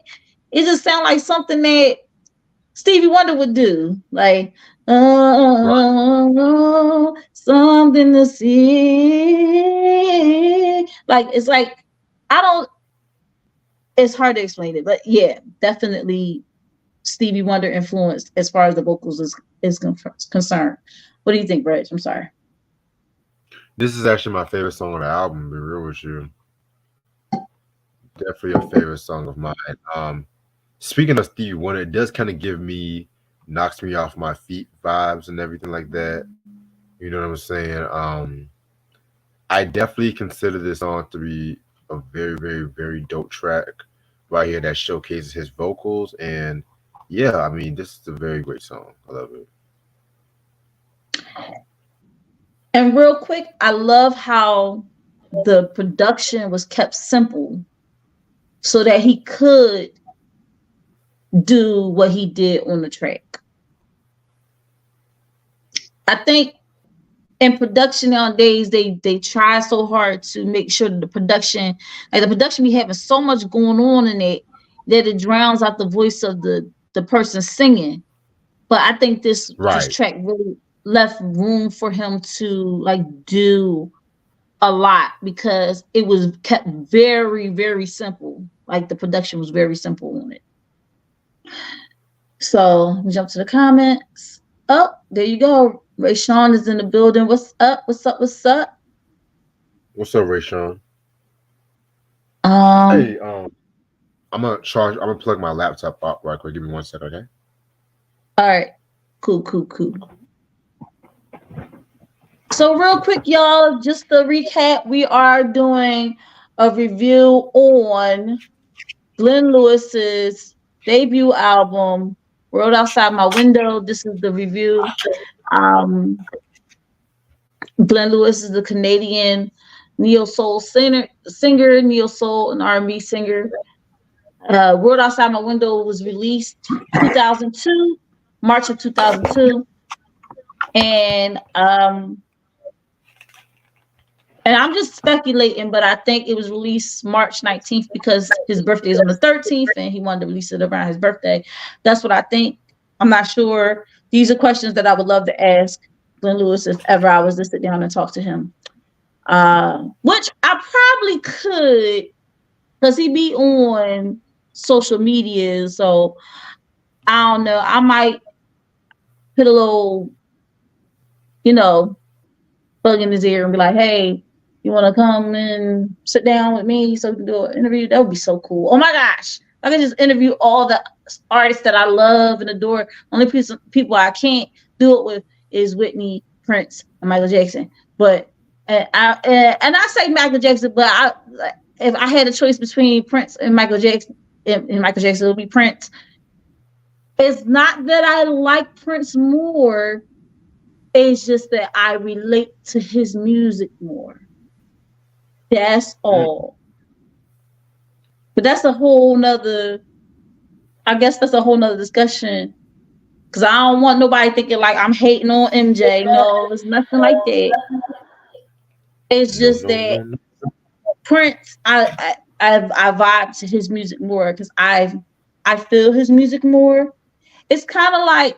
Speaker 2: It just sounds like something that Stevie Wonder would do, like something to see. Like, it's like, I don't. It's hard to explain it, but yeah, definitely Stevie Wonder influenced as far as the vocals is concerned. What do you think, Reg? I'm sorry.
Speaker 3: This is actually my favorite song on the album, to be real with you. Definitely a favorite song of mine. Speaking of Stevie Wonder, it does kind of knocks me off my feet vibes and everything like that. You know what I'm saying? I definitely consider this song to be a very, very, very dope track right here that showcases his vocals. And yeah, I mean, this is a very great song. I love it.
Speaker 2: And real quick, I love how the production was kept simple so that he could do what he did on the track. I think in production nowadays, they try so hard to make sure that the production be having so much going on in it that it drowns out the voice of the person singing. But I think this track really left room for him to like do a lot because it was kept very, very simple. Like, the production was very simple on it. So we jump to the comments. Oh, there you go. Ray Sean is in the building. What's up? What's up? What's up?
Speaker 3: What's up, Ray Sean? Hey, I'm gonna plug my laptop up right quick. Give me 1 second, okay?
Speaker 2: All right. Cool. So real quick, y'all, just to recap, we are doing a review on Glenn Lewis's debut album, World Outside My Window. This is the review. Glenn Lewis is the Canadian neo-soul singer, neo-soul and R&B singer. World Outside My Window was released 2002, March of 2002. And I'm just speculating, but I think it was released March 19th because his birthday is on the 13th and he wanted to release it around his birthday. That's what I think. I'm not sure. These are questions that I would love to ask Glenn Lewis if ever I was to sit down and talk to him. Which I probably could, because he be on social media. So I don't know. I might put a little, bug in his ear and be like, hey, you want to come and sit down with me so we can do an interview? That would be so cool. Oh my gosh. I can just interview all the artists that I love and adore. Only people I can't do it with is Whitney, Prince, and Michael Jackson. But I say Michael Jackson, but if I had a choice between Prince and Michael Jackson, it would be Prince. It's not that I like Prince more. It's just that I relate to his music more. That's all. But that's a whole nother discussion. Because I don't want nobody thinking like I'm hating on MJ. No, it's nothing like that. It's just that Prince, I vibe to his music more because I feel his music more. It's kind of like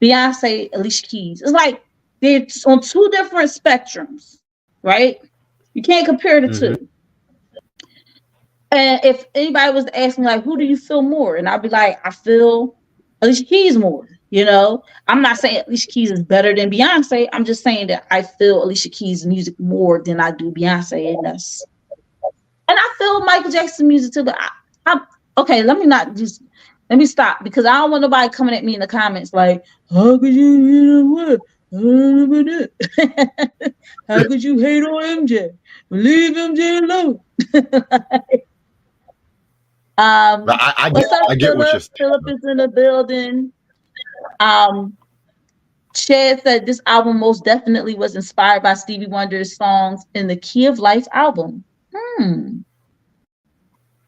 Speaker 2: Beyonce, Alicia Keys. It's like they're on two different spectrums, right? You can't compare the two. And if anybody was to ask me, like, who do you feel more? And I'd be like, I feel Alicia Keys more, I'm not saying Alicia Keys is better than Beyonce. I'm just saying that I feel Alicia Keys' music more than I do Beyonce. And I feel Michael Jackson music too, but okay, let me stop because I don't want nobody coming at me in the comments like, how could you, what? How could you hate on MJ? Leave MJ alone.
Speaker 3: But
Speaker 2: What's up,
Speaker 3: I get what you're
Speaker 2: Philip?
Speaker 3: saying.
Speaker 2: Philip is in the building. Um, Chad said this album most definitely was inspired by Stevie Wonder's songs in the Key of Life album.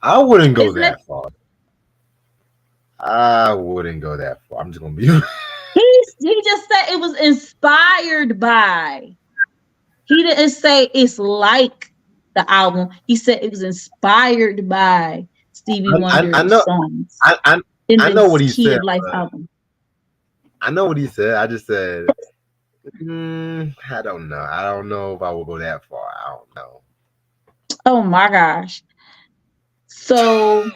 Speaker 3: I wouldn't go
Speaker 2: Isn't it?
Speaker 3: that far. I wouldn't go that far. I'm just gonna be.
Speaker 2: He just said it was inspired by. He didn't say it's like the album. He said it was inspired by Stevie
Speaker 3: I
Speaker 2: Wonder's
Speaker 3: know.
Speaker 2: songs
Speaker 3: I
Speaker 2: in
Speaker 3: know
Speaker 2: this
Speaker 3: what he
Speaker 2: Key
Speaker 3: said.
Speaker 2: of Life album.
Speaker 3: I know what he said. I just said, I don't know. I don't know if I will go that far. I don't know.
Speaker 2: Oh my gosh. So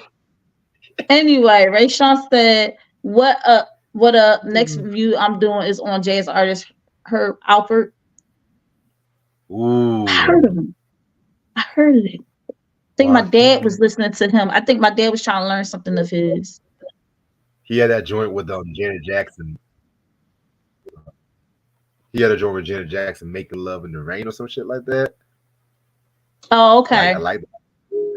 Speaker 2: anyway, Ray Sean said, what up? What up? Next review I'm doing is on jazz artist Herb Alpert.
Speaker 3: Ooh.
Speaker 2: I heard of him. I heard of it. I think my dad was listening to him. I think my dad was trying to learn something of his.
Speaker 3: He had that joint with Janet Jackson. He had a joint with Janet Jackson, "Making Love in the Rain" or some shit like that.
Speaker 2: Oh, okay.
Speaker 3: I like that.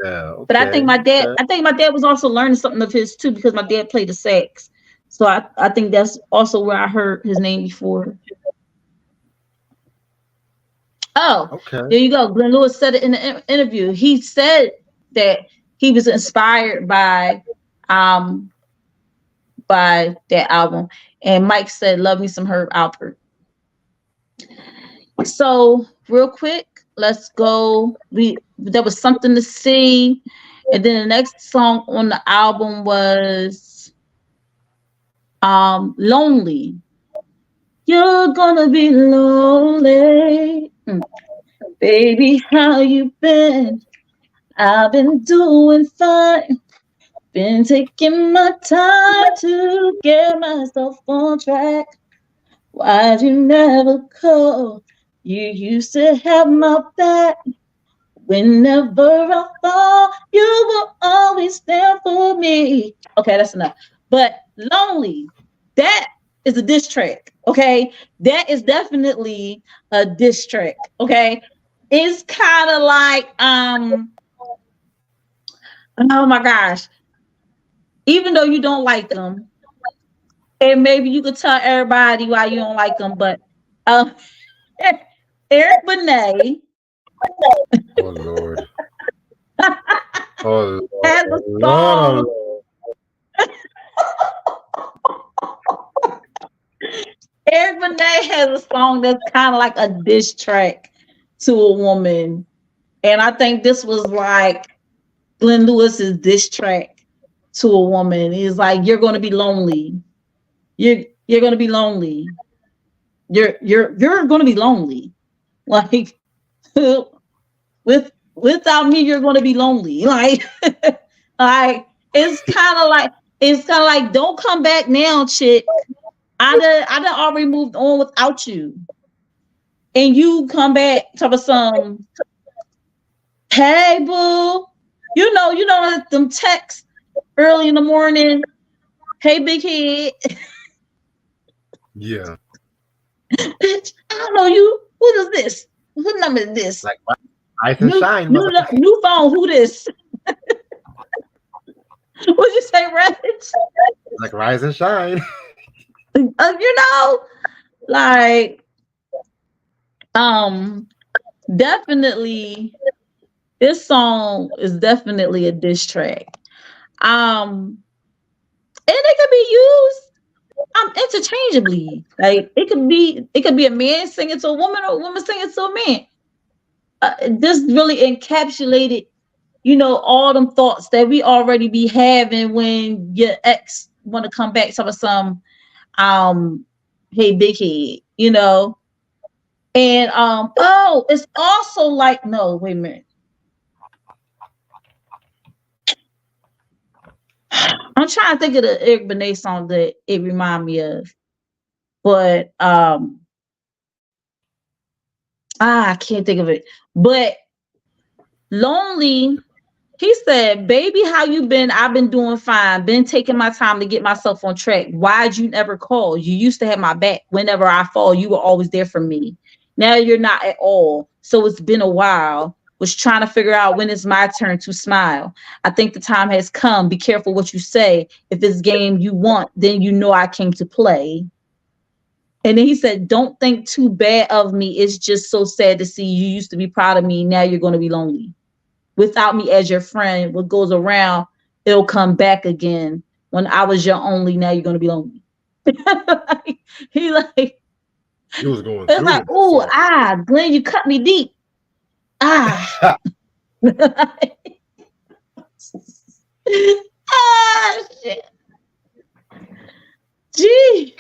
Speaker 3: Yeah, okay,
Speaker 2: but I think my dad was also learning something of his too, because my dad played the sax. So I think that's also where I heard his name before. Oh,
Speaker 3: okay.
Speaker 2: There you go. Glenn Lewis said it in the interview. He said that he was inspired by that album. And Mike said, "Love me some Herb Alpert." So real quick, let's go. There was Something to See, and then the next song on the album was Lonely. You're gonna be lonely. Baby, how you been? I've been doing fine. Been taking my time to get myself on track. Why'd you never call? You used to have my back. Whenever I fall, you will always stand for me. Okay, that's enough. But Lonely, that is a diss track. Okay, that is definitely a diss track. Okay, it's kind of like oh my gosh, even though you don't like them, and maybe you could tell everybody why you don't like them, but Eric Benet
Speaker 3: Oh Lord. Oh
Speaker 2: has a
Speaker 3: Lord.
Speaker 2: song. Eric Benet has a song that's kind of like a diss track to a woman. And I think this was like Glenn Lewis's diss track to a woman. He's like, you're gonna be lonely. You're gonna be lonely. You're gonna be lonely. Like without me, you're gonna be lonely. Like like it's kind of like don't come back now, chick. I done already moved on without you. And you come back to some, hey boo, you know them texts early in the morning. Hey big head,
Speaker 3: Yeah.
Speaker 2: bitch, I don't know you. What is this? What number is this?
Speaker 3: Like Ice and Shine.
Speaker 2: New phone. Who this? What'd you say, Reg?
Speaker 3: Like Rise and Shine.
Speaker 2: You know, like definitely this song is definitely a diss track. And it could be used interchangeably. Like it could be a man singing to a woman or a woman singing to a man. This really encapsulated, all them thoughts that we already be having when your ex want to come back to some hey big head, and it's also like, no, wait a minute. I'm trying to think of the Eric Benet song that it remind me of, but I can't think of it. But Lonely He said, baby, how you been? I've been doing fine. Been taking my time to get myself on track. Why'd you never call? You used to have my back. Whenever I fall, you were always there for me. Now you're not at all. So it's been a while. Was trying to figure out when it's my turn to smile. I think the time has come. Be careful what you say. If it's game you want, then you know I came to play. And then he said, don't think too bad of me. It's just so sad to see you used to be proud of me. Now you're going to be lonely. Without me as your friend, what goes around, it'll come back again. When I was your only, now you're going to be lonely. he
Speaker 3: was going
Speaker 2: it's
Speaker 3: through
Speaker 2: like,
Speaker 3: it.
Speaker 2: oh, Glenn, you cut me deep. Shit. Gee.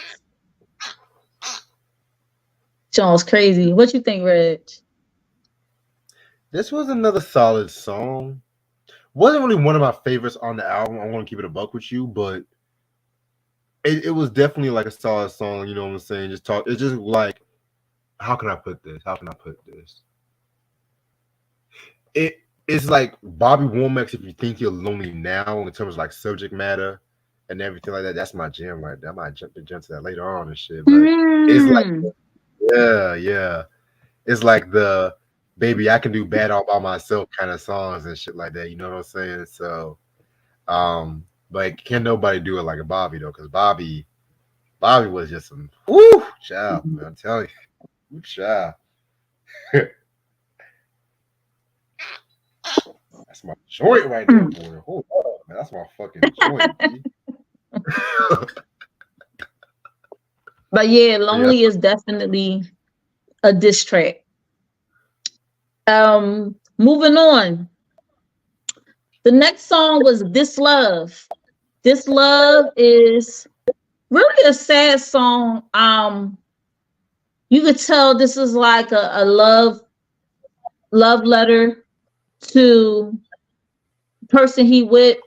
Speaker 2: Sean's crazy. What you think, Reg?
Speaker 3: This was another solid song. Wasn't really one of my favorites on the album. I want to keep it a buck with you, but it was definitely like a solid song. You know what I'm saying? It's just like, how can I put this? It's like Bobby Womack's If You Think You're Lonely Now in terms of like subject matter and everything like that. That's my jam right there. I might jump to that later on and shit. But it's like, yeah. It's like the baby, I can do bad all by myself kind of songs and shit like that. You know what I'm saying? So, but can nobody do it like a Bobby though? Because Bobby was just some child. Man, I'm telling you, child. That's my joint right there, boy. Hold up, man. That's my fucking joint.
Speaker 2: But yeah, Lonely is definitely a diss track. Moving on. The next song was This Love. This Love is really a sad song. You could tell this is like a love letter to the person he with.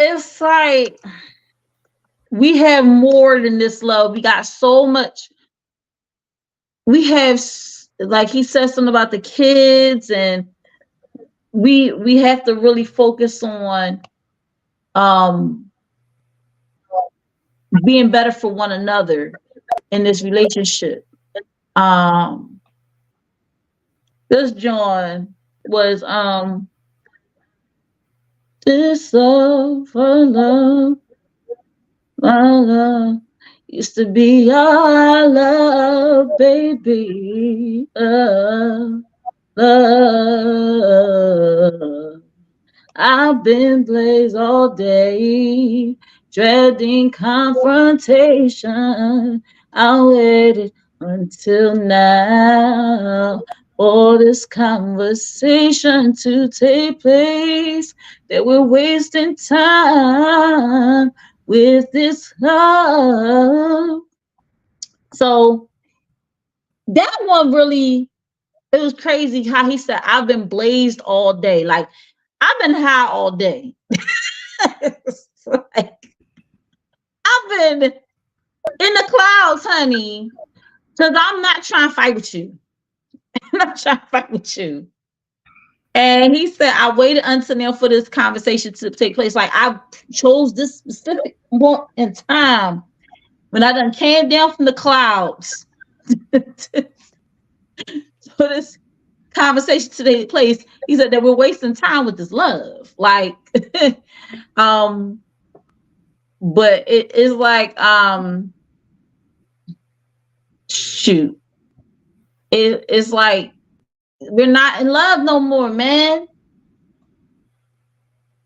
Speaker 2: It's like we have more than this love. We got so much. We have, like he said something about the kids, and we have to really focus on being better for one another in this relationship. This John was this love, my love used to be our love, baby. Love. I've been blazed all day, dreading confrontation. I waited until now for this conversation to take place. That we're wasting time with this love. So that one really, it was crazy how he said, I've been blazed all day. Like, I've been high all day. Like, I've been in the clouds, honey, because I'm not trying to fight with you. I'm not trying to fight with you. And he said, I waited until now for this conversation to take place. Like, I chose this specific moment in time when I done came down from the clouds for this conversation to take place. He said that we're wasting time with this love. Like, but it is like, shoot. It's like, we're not in love no more, man.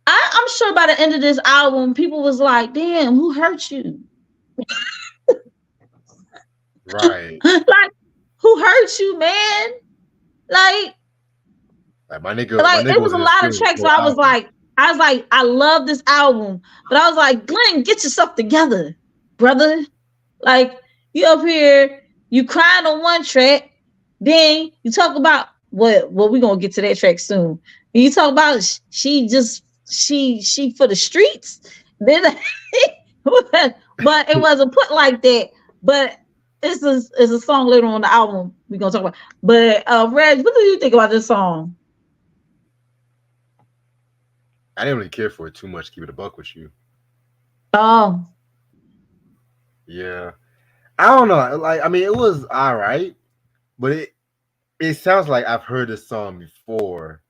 Speaker 2: I'm sure by the end of this album, people was like, damn, who hurt you?
Speaker 3: Right.
Speaker 2: Like, who hurt you, man? Like
Speaker 3: my nigga.
Speaker 2: There was a lot of tracks where I was like, I love this album, but I was like, Glenn, get yourself together, brother. Like, you up here, you crying on one track, then you talk about what we're gonna get to that track soon. You talk about she for the streets. Then but it wasn't put like that. But it's a song later on the album we're gonna talk about. But Reg, what do you think about this song?
Speaker 3: I didn't really care for it too much. Keep it a buck with you.
Speaker 2: Oh,
Speaker 3: Yeah, I don't know. Like, I mean, it was all right, but it sounds like I've heard this song before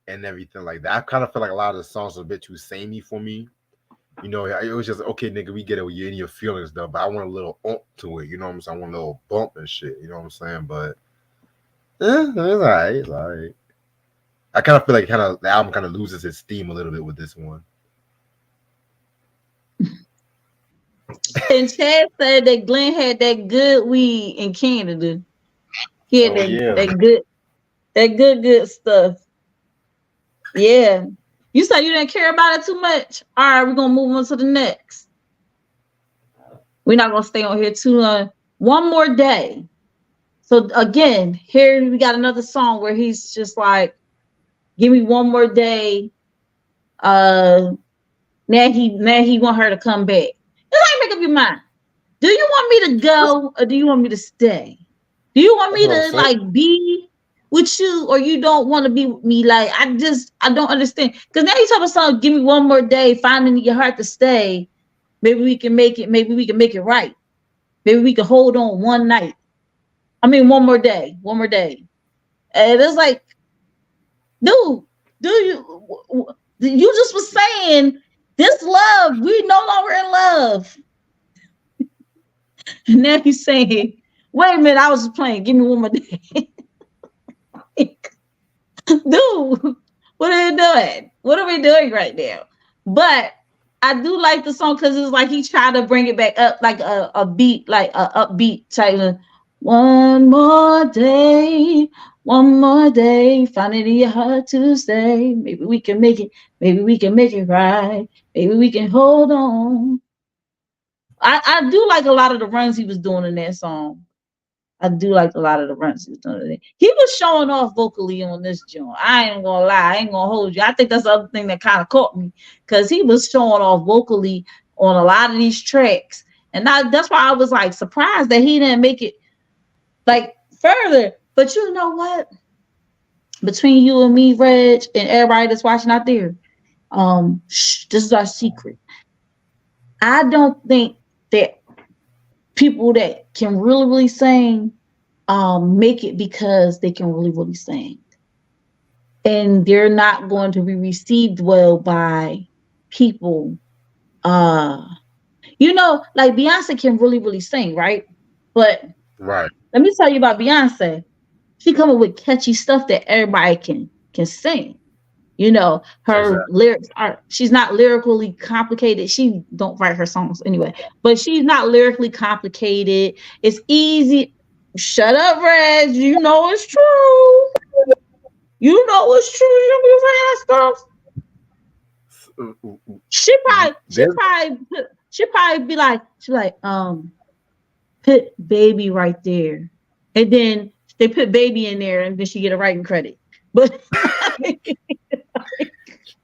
Speaker 3: and everything like that. I kind of feel like a lot of the songs are a bit too samey for me. You know, it was just okay, nigga. We get it. You're in your feelings though, but I want a little oomph to it. You know what I'm saying? I want a little bump and shit. You know what I'm saying? But it's all right. It's all right. I kind of feel like the album kind of loses its steam a little bit with this one.
Speaker 2: and Chad said that Glenn had that good weed in Canada. He had that good stuff. Yeah. You said you didn't care about it too much. All right, we're gonna move on to the next. We're not gonna stay on here too long. One More Day. So again, here we got another song where he's just like, give me one more day. Now he want her to come back. Just like make up your mind. Do you want me to go or do you want me to stay? Do you want me to like be with you or you don't want to be with me? Like I don't understand. Because now you talking about something, give me one more day, finding your heart to stay. Maybe we can make it, maybe we can make it right. Maybe we can hold on one night. I mean one more day. And it's like, dude, you just was saying this love, we no longer in love. And now he's saying, wait a minute, I was just playing. Give me one more day. Dude, what are you doing? What are we doing right now? But I do like the song because it's like he tried to bring it back up like a beat, like a upbeat type of one more day, finding it hard to stay. Maybe we can make it, right. Maybe we can hold on. I do like a lot of the runs he was doing in that song. He was showing off vocally on this joint. I ain't gonna lie. I ain't gonna hold you. I think that's the other thing that kind of caught me because he was showing off vocally on a lot of these tracks. And that's why I was like surprised that he didn't make it like further. But you know what? Between you and me, Reg, and everybody that's watching out there, this is our secret. I don't think that people that can really sing make it because they can really sing. And they're not going to be received well by people. You know, like Beyonce can really sing, right? But
Speaker 3: right.
Speaker 2: Let me tell you about Beyonce. She coming with catchy stuff that everybody can sing. You know, her lyrics she's not lyrically complicated. She don't write her songs anyway, but she's not lyrically complicated. It's easy. Shut up, Reg. You know it's true. You know it's true. You don't be saying stuff. She probably be like, put baby right there. And then they put baby in there and then she get a writing credit. But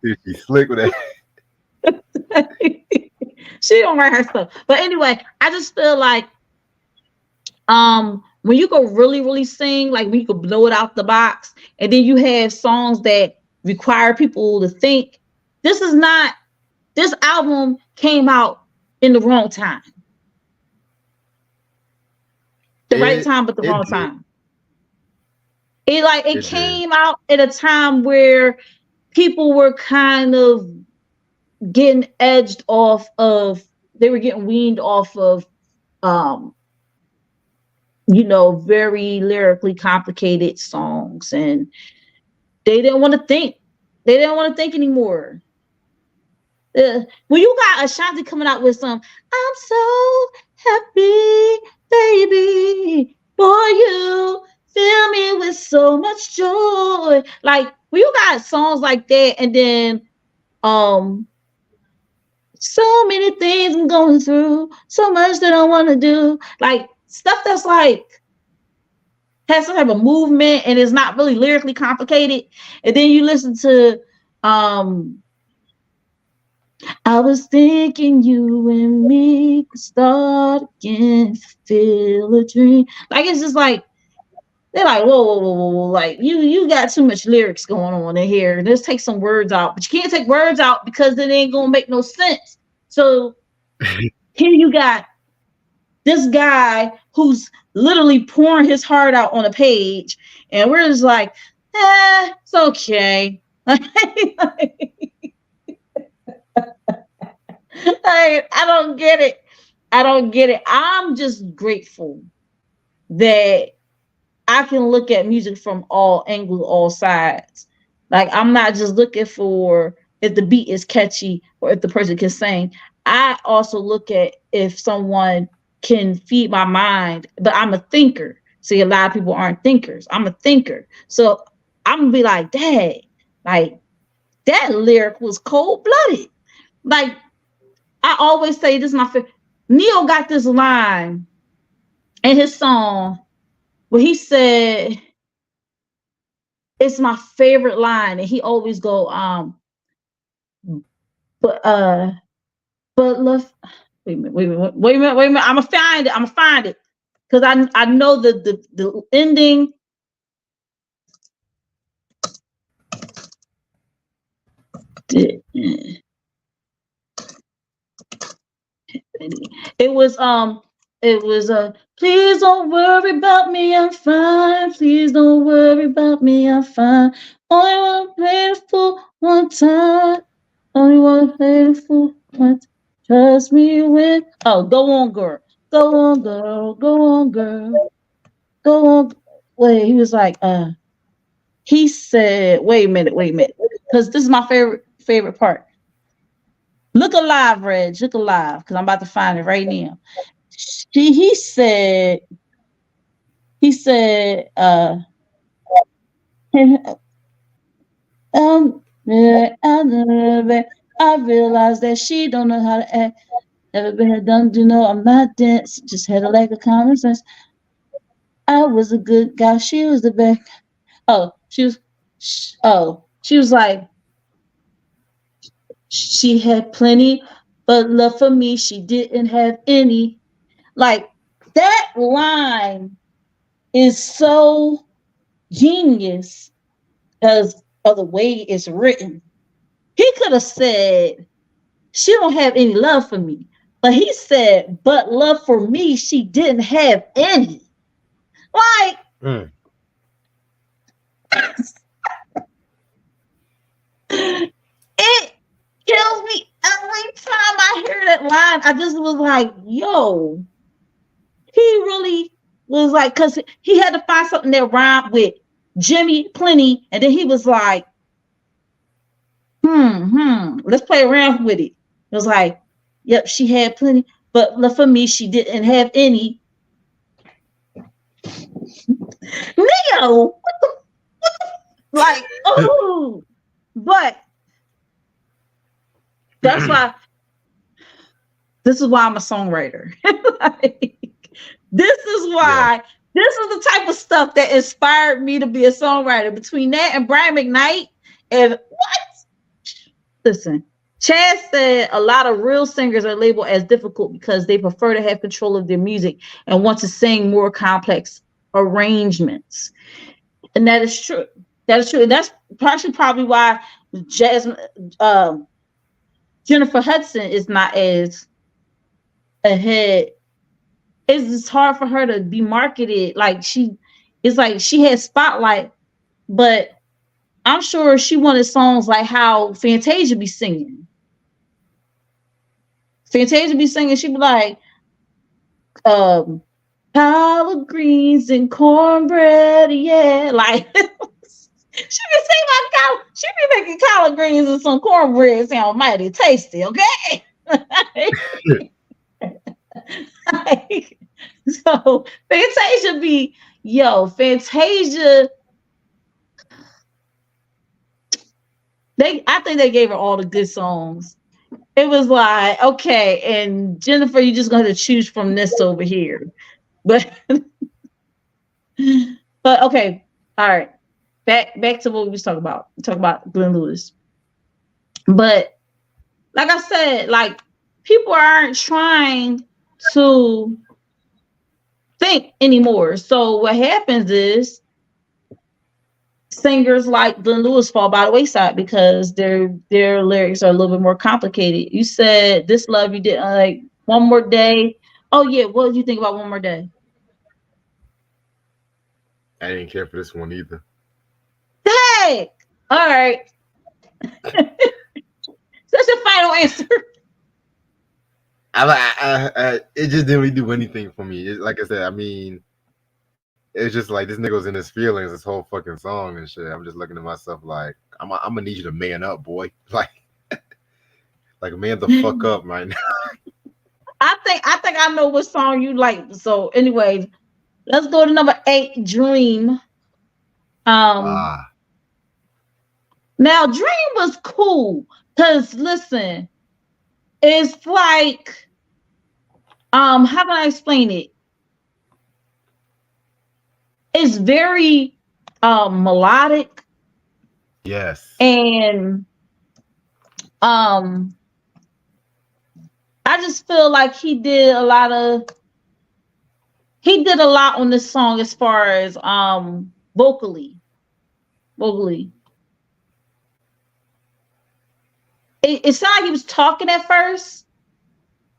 Speaker 3: she's slick with that.
Speaker 2: She don't write her stuff. But anyway, I just feel like when you go really sing, like when you can blow it out the box, and then you have songs that require people to think, this album came out in the wrong time. The right time, but the wrong time. It came out at a time where people were kind of getting edged off of, they were getting weaned off of, very lyrically complicated songs, and they didn't want to think. They didn't want to think anymore. When you got Ashanti coming out with some, I'm so happy, baby, for you. Fill me with so much joy. Like when you got songs like that, and then so many things I'm going through, so much that I want to do, like stuff that's like has some type of movement and is not really lyrically complicated. And then you listen to I I was thinking you and me could start again, feel a dream. Like it's just like they're like, whoa, like you got too much lyrics going on in here. Let's take some words out, but you can't take words out because it ain't gonna make no sense. So here you got this guy who's literally pouring his heart out on a page, and we're just like, it's okay. I don't get it. I don't get it. I'm just grateful that I can look at music from all angles, all sides. Like I'm not just looking for if the beat is catchy or if the person can sing. I also look at if someone can feed my mind, but I'm a thinker. See, a lot of people aren't thinkers. I'm a thinker. So I'm gonna be like, dang, like that lyric was cold-blooded. Like I always say this is my favorite. Neil got this line in his song where he said, it's my favorite line, and he always go, but love. Wait a minute. I'ma find it. Because I know the ending. It was please don't worry about me, I'm fine. Please don't worry about me, I'm fine. Only wanna play the fool one time. Only wanna play the fool one time. Trust me when. Oh, go on, girl. Go on, girl. Go on, girl. Go on. Wait, he was like, he said, wait a minute. Because this is my favorite part. Look alive, Reg. Look alive. Because I'm about to find it right now. He said, I realized that she don't know how to act. Never been done, you know, I'm not dense. Just had a lack of common sense. I was a good guy. She was the best. She was like, she had plenty, but love for me, she didn't have any. Like that line is so genius because of the way it's written. He could have said, she don't have any love for me. But he said, but love for me, she didn't have any. Like, it kills me every time I hear that line. I just was like, yo, he really was like, because he had to find something that rhymed with Jimmy Plenty, and then he was like, let's play around with it. It was like, yep, she had plenty, but for me, she didn't have any. Neo, like, oh, but that's why. This is why I'm a songwriter. Like, this is why. Yeah. This is the type of stuff that inspired me to be a songwriter. Between that and Brian McKnight, and what? Listen, Chad said a lot of real singers are labeled as difficult because they prefer to have control of their music and want to sing more complex arrangements. And that is true. That is true. And that's probably why Jennifer Hudson is not as ahead. It's just hard for her to be marketed. Like it's like she had spotlight, but I'm sure she wanted songs like how Fantasia be singing. Fantasia be singing, she'd be like, collard greens and cornbread, yeah. Like she be singing like she be making collard greens and some cornbread sound mighty tasty, okay? Like, so Fantasia be, Fantasia. I think they gave her all the good songs. It was like, okay, and Jennifer, you're just gonna have to choose from this over here. But okay, all right. Back to what we was talking about. Talk about Glenn Lewis. But like I said, like people aren't trying to think anymore. So what happens is singers like Glenn Lewis fall by the wayside because their lyrics are a little bit more complicated. You said this love you did like one more day. Oh yeah, what did you think about one more day?
Speaker 3: I didn't care for this one either.
Speaker 2: Hey, all right. That's your final answer.
Speaker 3: It just didn't really do anything for me. Like I said, I mean, it's just like this nigga was in his feelings this whole fucking song and shit. I'm just looking at myself like, I'm gonna need you to man up, boy. Like man the fuck up right now.
Speaker 2: I think I know what song you like. So anyway, let's go to number 8, Dream.
Speaker 3: Ah,
Speaker 2: Now Dream was cool because listen, it's like how can I explain it? It's very melodic
Speaker 3: yes.
Speaker 2: and I just feel like he did a lot on this song as far as vocally. It sounded like he was talking at first.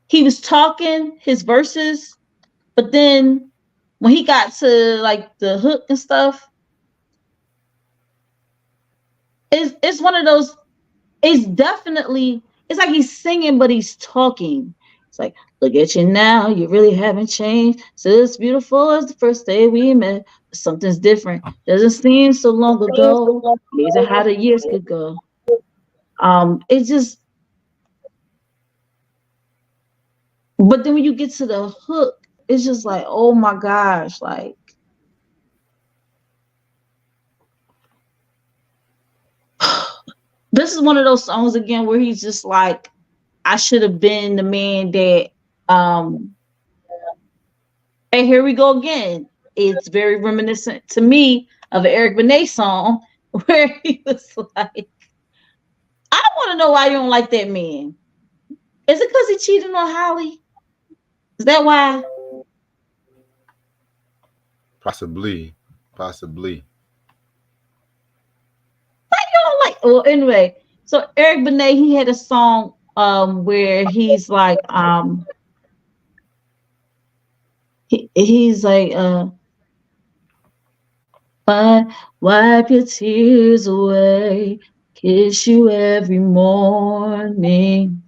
Speaker 2: He was talking his verses, but then when he got to like the hook and stuff, it's one of those. It's definitely it's like he's singing, but he's talking. It's like, look at you now, you really haven't changed. So it's beautiful as the first day we met. But something's different. Doesn't seem so long ago. Amazing how the years could go. It just but then when you get to the hook, it's just like, oh my gosh, like this is one of those songs again where he's just like, I should have been the man that and here we go again. It's very reminiscent to me of an Eric Benet song where he was like, I want to know why you don't like that man. Is it because he cheated on Holly? Is that why?
Speaker 3: Possibly.
Speaker 2: Why you don't like? Well, anyway, so Eric Benet, he had a song where he's like he's like wipe your tears away, kiss you every morning.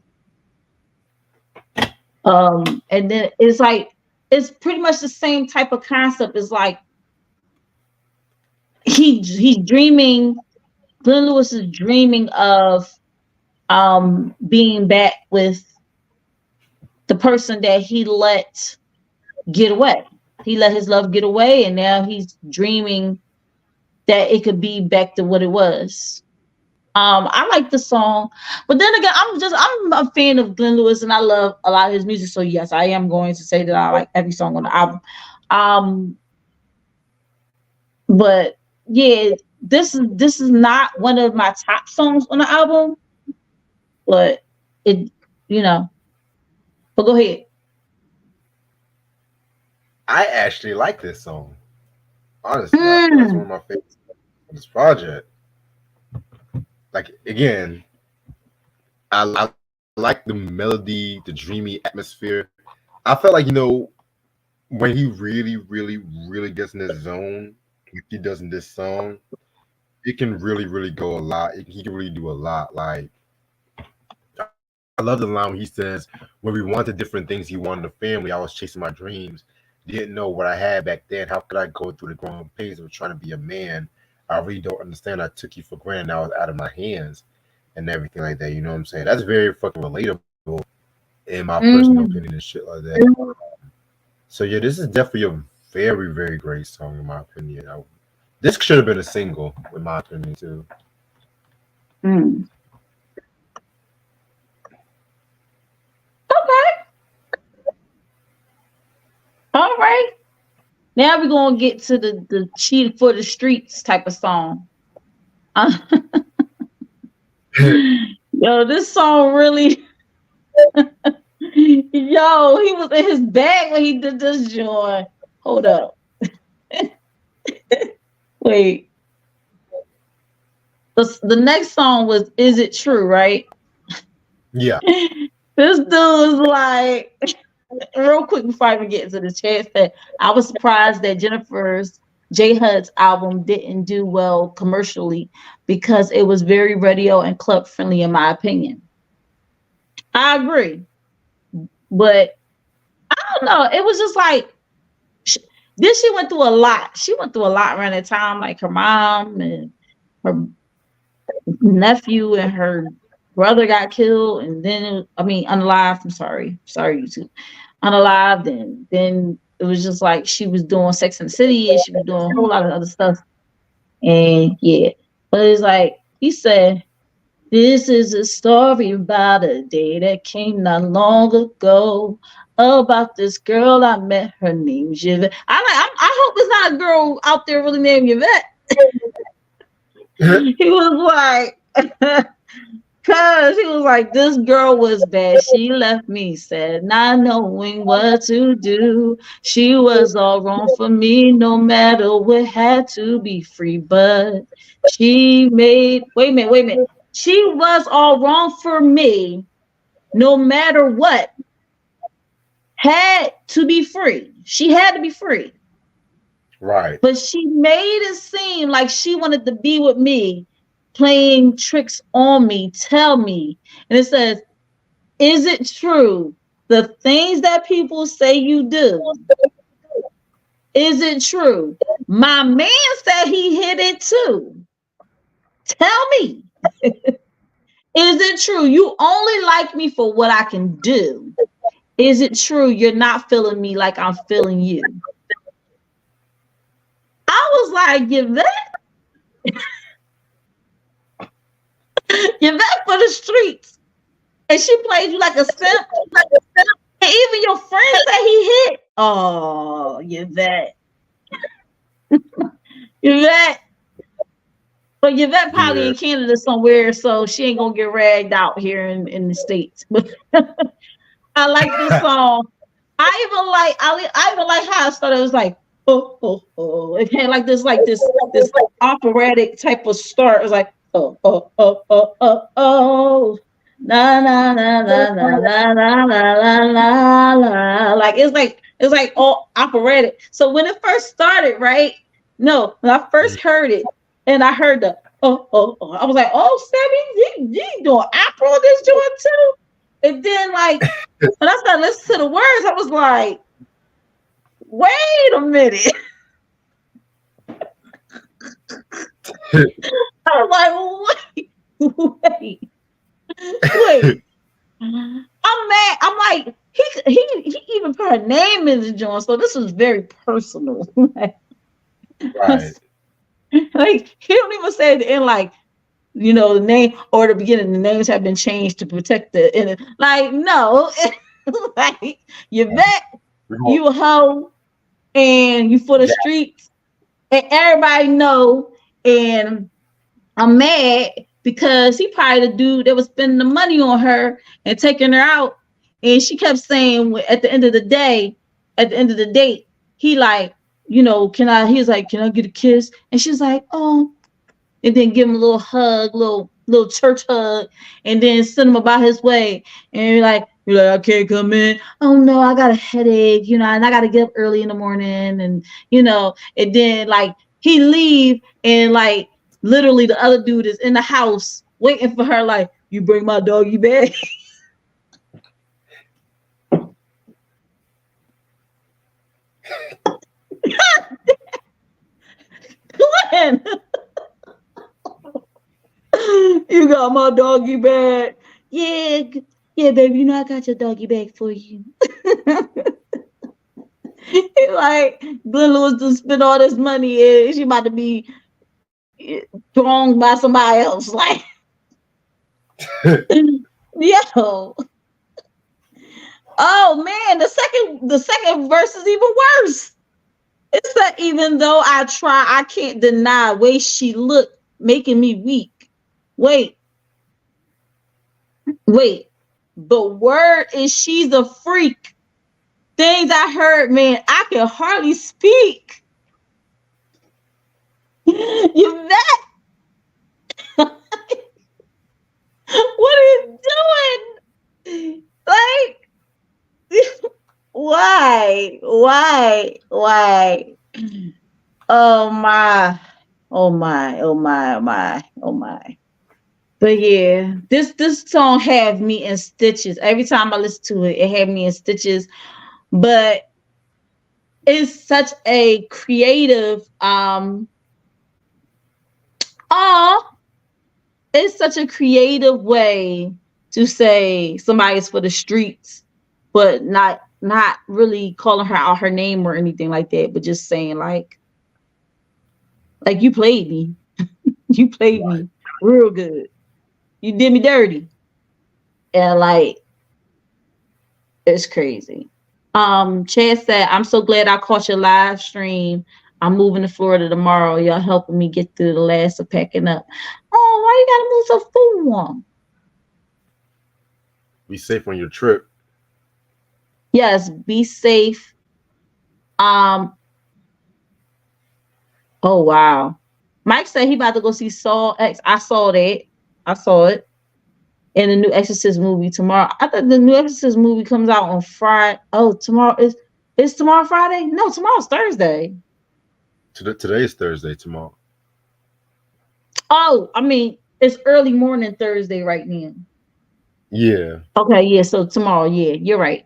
Speaker 2: And then it's like it's pretty much the same type of concept. It's like he's dreaming. Glenn Lewis is dreaming of being back with the person that he let get away. He let his love get away, and now he's dreaming that it could be back to what it was. I like the song, but then again, I'm a fan of Glenn Lewis, and I love a lot of his music. So yes, I am going to say that I like every song on the album. But yeah, this is not one of my top songs on the album, but it, you know. But go ahead.
Speaker 3: I actually like this song. Honestly, I feel it's one of my favorites on this project. Like again, I like the melody, the dreamy atmosphere. I felt like when he really gets in his zone, like he does in this song, it can really go a lot. He can really do a lot. Like I love the line when he says, "When we wanted different things, he wanted a family. I was chasing my dreams. Didn't know what I had back then. How could I go through the growing pains of trying to be a man? I really don't understand. I took you for granted. Now it's out of my hands and everything like that." You know what I'm saying? That's very fucking relatable in my personal opinion and shit like that. So yeah, this is definitely a very great song in my opinion. This should have been a single, in my opinion, too.
Speaker 2: Okay. All right. Now we're gonna get to the cheated for the streets type of song. Yo, this song really. Yo, he was in his bag when he did this joint. Hold up. Wait. The next song was Is It True, right?
Speaker 3: Yeah.
Speaker 2: This dude was like, real quick before I even get into the chance that I was surprised that Jennifer's J Hud's album didn't do well commercially because it was very radio and club friendly, in my opinion. I agree, but I don't know. It was just like she went through a lot. She went through a lot around that time, like her mom and her nephew and her brother got killed, and then I mean unalived. I'm sorry, you two, unalived, and then it was just like she was doing Sex and the City, and she was doing a whole lot of other stuff, and yeah, but it's like he said. This is a story about a day that came not long ago. About this girl I met. Her name's Yvette. I hope it's not a girl out there really named Yvette. He was like, cause he was like, this girl was bad. She left me sad, not knowing what to do. She was all wrong for me, no matter what, had to be free. But she made, wait a minute. She was all wrong for me, no matter what, had to be free. She had to be free.
Speaker 3: Right.
Speaker 2: But she made it seem like she wanted to be with me, playing tricks on me. Tell me. And it says, is it true? The things that people say you do. Is it true? My man said he hit it too. Tell me. Is it true? You only like me for what I can do. Is it true you're not feeling me like I'm feeling you? I was like, Yvette? Yvette for the streets. And she played you like a simp. And even your friend said he hit. Oh, Yvette. Yvette. But Yvette probably in Canada somewhere, so she ain't gonna get ragged out here in the States. But I like this song. I even like how it started. It was like, oh. It had like this operatic type of start. It was like, oh. Na na na na na na na na na na. Like it's like all operatic. So when it first started, right? No, when I first heard it, and I heard the oh, I was like, oh, Sammy, you doing opera on this joint too? And then like when I started listening to the words, I was like, wait a minute. I was like, wait. I'm mad. I'm like, he even put her name in the joint, so this was very personal.
Speaker 3: Right.
Speaker 2: Like he don't even say at the end, like, you know, the name or the beginning, the names have been changed to protect the end. Like, no, like Yvette, you a hoe and you for the streets, and everybody know. And I'm mad because he probably the dude that was spending the money on her and taking her out. And she kept saying at the end of the day, at the end of the date, he like, you know, he's like, can I get a kiss? And she's like, oh, and then give him a little hug, little church hug, and then send him about his way. And you're like, I can't come in. Oh no, I got a headache, you know, and I got to get up early in the morning, and you know, and then like he leave, and like literally the other dude is in the house waiting for her, like, you bring my doggy back. Glenn, you got my doggy bag. Yeah, baby, you know I got your doggy bag for you. Like Glenn Lewis to spend all this money and she about to be thrown by somebody else. Like, yo. Oh man, the second verse is even worse. It's that even though I try, I can't deny way she looked, making me weak. Wait. Wait, the word is she's a freak. Things I heard, man, I can hardly speak. You bet. What are you doing? Like, why? Why? Oh my. Oh my. Oh my. Oh my. Oh my. But yeah, this song had me in stitches. Every time I listen to it, it had me in stitches. But it's such a creative oh, it's such a creative way to say somebody's for the streets, but not really calling her out her name or anything like that, but just saying like you played me. You played
Speaker 3: Right.
Speaker 2: me real good. You did me dirty. And like it's crazy. Chad said, I'm so glad I caught your live stream. I'm moving to Florida tomorrow. Y'all helping me get through the last of packing up. Oh, why you gotta move so full?
Speaker 3: Be safe on your trip.
Speaker 2: Yes, be safe. Um, oh wow. Mike said he about to go see Saw X. I saw that. I saw it. In the new Exorcist movie tomorrow. I thought the new Exorcist movie comes out on Friday. Oh, tomorrow is tomorrow Friday? No, tomorrow's Thursday.
Speaker 3: Today is Thursday. Tomorrow.
Speaker 2: Oh, I mean, it's early morning Thursday right now.
Speaker 3: Yeah.
Speaker 2: Okay, yeah, so tomorrow, yeah, you're right.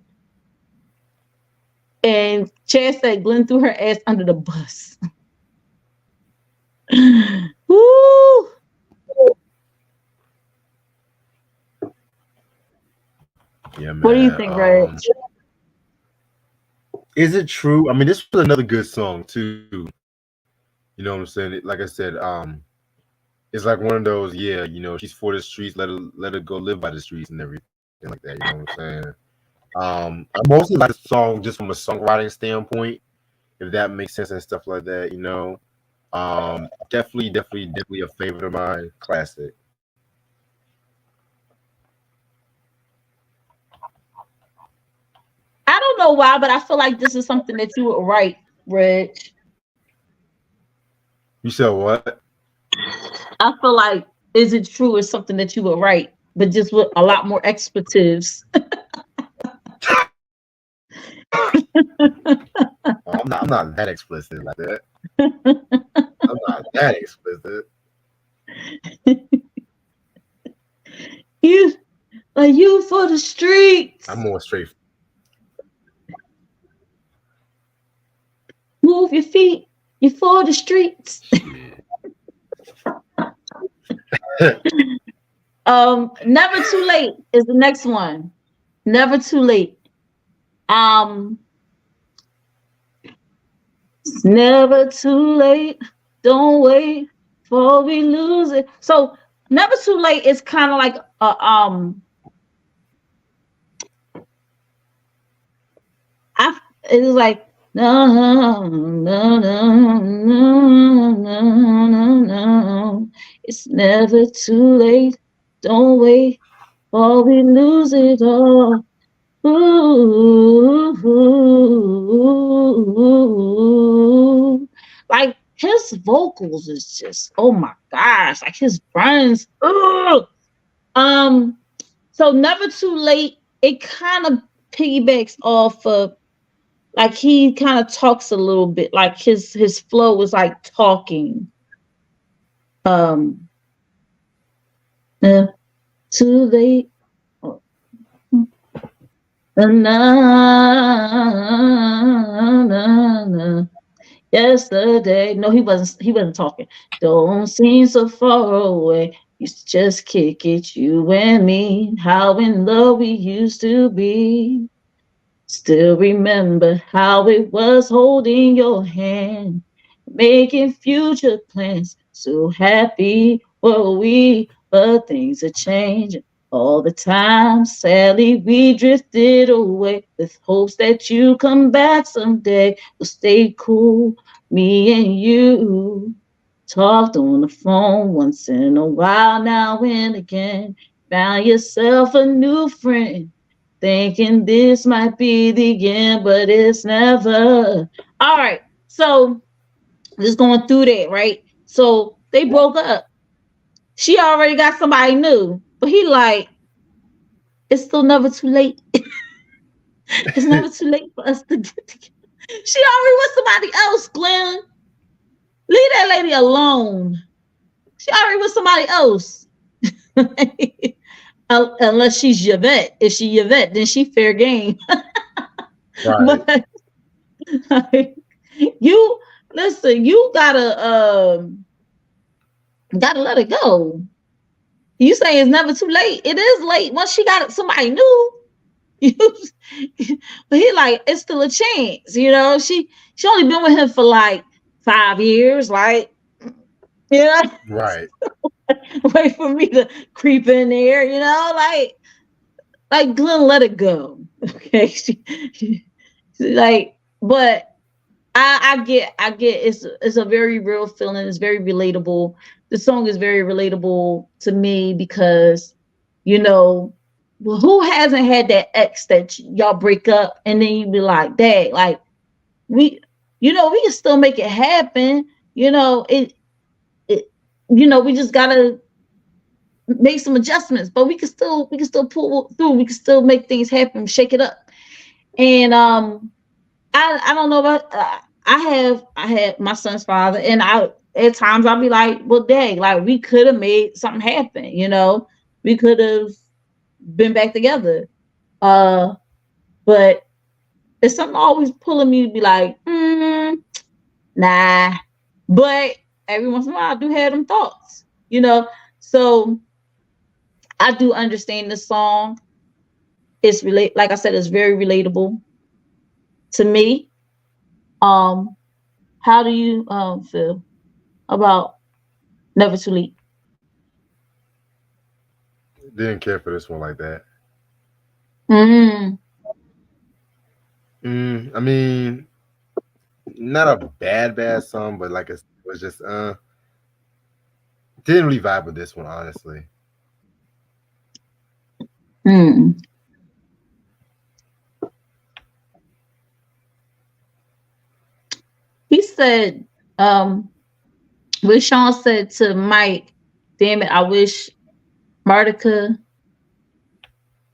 Speaker 2: And Chad said Glenn threw her ass under the bus. Woo!
Speaker 3: Yeah, man.
Speaker 2: What do you think, Reg?
Speaker 3: Is it true? I mean, this was another good song too. You know what I'm saying? Like I said, it's like one of those, yeah, she's for the streets, let her go live by the streets and everything like that. You know what I'm saying? I mostly like the song just from a songwriting standpoint, if that makes sense and stuff like that. Definitely a favorite of mine. Classic.
Speaker 2: I don't know why, but I feel like this is something that you would write, Reg.
Speaker 3: You said what?
Speaker 2: I feel like is it true is something that you would write, but just with a lot more expletives.
Speaker 3: I'm not that explicit like that. I'm not that explicit.
Speaker 2: You for the streets.
Speaker 3: I'm more straight.
Speaker 2: Move your feet. You for the streets. Never too late is the next one. Never too late. It's never too late. Don't wait before we lose it. So never too late is kind of like it was like no. It's never too late. Don't wait before we lose it all. Ooh. Like his vocals is just, oh my gosh, like his runs. So never too late. It kind of piggybacks off of like he kind of talks a little bit, like his flow was like talking. Too late. Yesterday. No, he wasn't talking. Don't seem so far away. Used to just kick it, you and me. How in love we used to be. Still remember how it was holding your hand, making future plans. So happy were we, but things are changing all the time. Sadly, we drifted away with hopes that you come back someday. We'll stay cool, me and you. Talked on the phone once in a while, now and again. Found yourself a new friend, thinking this might be the end, but it's never. All right, so just going through that, right? So they broke up. She already got somebody new, but he like, it's still never too late. It's never too late for us to get together. She already with somebody else, Glenn. Leave that lady alone. She already with somebody else. Unless she's Yvette. If she Yvette, then she fair game.
Speaker 3: Right.
Speaker 2: But like, you listen, you gotta let it go. You say it's never too late. It is late once she got somebody new. But he like, it's still a chance, you know. She only been with him for like 5 years, like, you know.
Speaker 3: Right.
Speaker 2: Wait for me to creep in there, you know, like Glenn, let it go. Okay. Like, but I get it's a very real feeling. It's very relatable. The song is very relatable to me because, you know, well, who hasn't had that ex that y'all break up and then you be like, dang, like we, you know, we can still make it happen. You know, you know, we just gotta make some adjustments, but we can still pull through. We can still make things happen, shake it up. And I don't know about I had my son's father, and I at times I'll be like, well, dang, like we could have made something happen, you know, we could have been back together. But it's something always pulling me to be like, nah. But every once in a while I do have them thoughts, you know. So I do understand this song. It's like I said, it's very relatable to me. How do you feel about Never Too Late?
Speaker 3: Didn't care for this one like that. I mean, not a bad song, but like it was just didn't really vibe with this one, honestly.
Speaker 2: He said, what Sean said to Mike, damn it, I wish Martica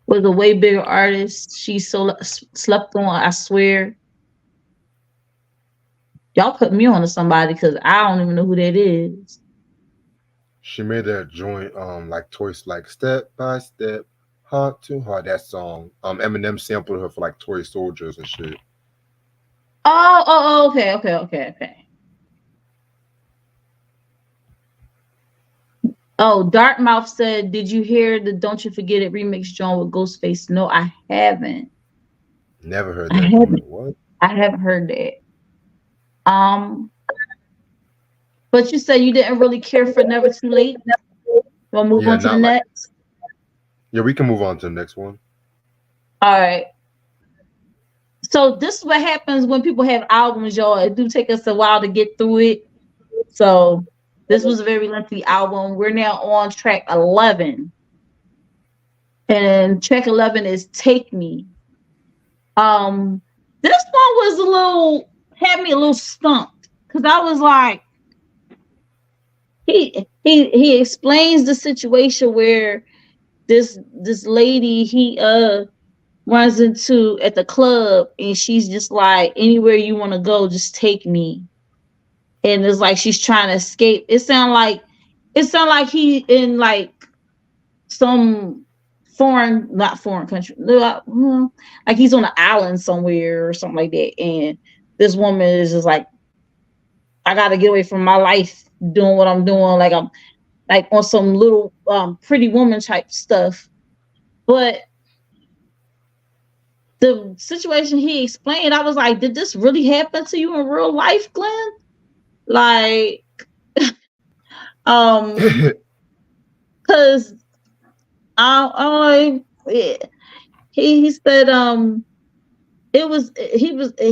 Speaker 2: was a way bigger artist. She so slept on, I swear. Y'all put me on to somebody because I don't even know who that is.
Speaker 3: She made that joint like Toys, like Step by Step, Heart to Heart, that song. Eminem sampled her for like Toy Soldiers and shit.
Speaker 2: Oh, okay. Oh, Dartmouth said, did you hear the Don't You Forget It remix joint with Ghostface? No, I haven't.
Speaker 3: Never heard that joint. What?
Speaker 2: I haven't heard that. But you said you didn't really care for Never Too Late. We'll move on to the next.
Speaker 3: Yeah, we can move on to the next one.
Speaker 2: All right. So this is what happens when people have albums, y'all. It do take us a while to get through it. So this was a very lengthy album. We're now on track 11. And track 11 is Take Me. This one was had me a little stumped. Because I was like, he explains the situation where this lady he runs into at the club, and she's just like, anywhere you want to go, just take me. And it's like she's trying to escape. It sound like he in like some not foreign country, like he's on an island somewhere or something like that. And this woman is just like, I gotta get away from my life doing what I'm doing. Like I'm like on some little Pretty Woman type stuff. But the situation he explained, I was like, did this really happen to you in real life, Glenn? Like, because he said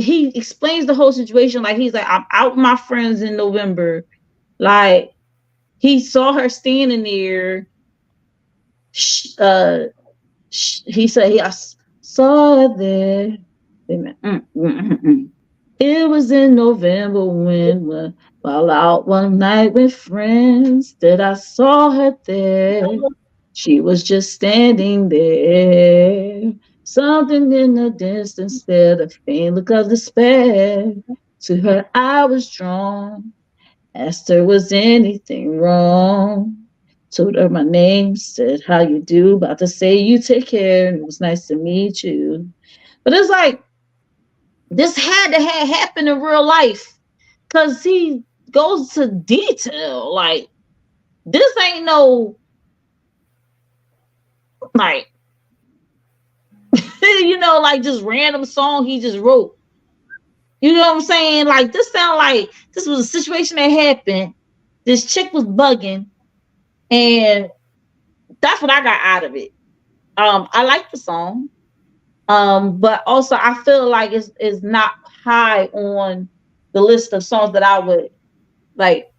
Speaker 2: he explains the whole situation. Like, he's like, I'm out with my friends in November. Like, he saw her standing there. he said I saw her there. Wait a minute. It was in November when while out one night with friends that I saw her there. She was just standing there. Something in the distance there, the faint look of despair. To her I was drawn. Asked her was anything wrong. Told her my name, said how you do. About to say you take care, and it was nice to meet you. But it's like this had to have happened in real life, because he goes to detail. Like, this ain't no, like, like just random song he just wrote. You know what I'm saying? Like, this sound like this was a situation that happened. This chick was bugging, and that's what I got out of it. I like the song, but also I feel like it's not high on the list of songs that I would like,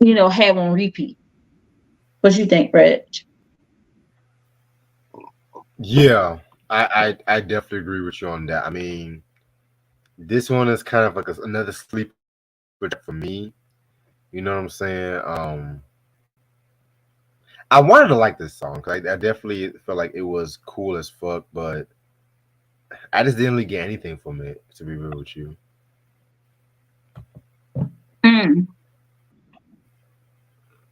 Speaker 2: have on repeat. What you think, Reg?
Speaker 3: Yeah, I definitely agree with you on that. I mean, this one is kind of like another sleeper for me. You know what I'm saying? I wanted to like this song because I definitely felt like it was cool as fuck, but I just didn't really get anything from it, to be real with you.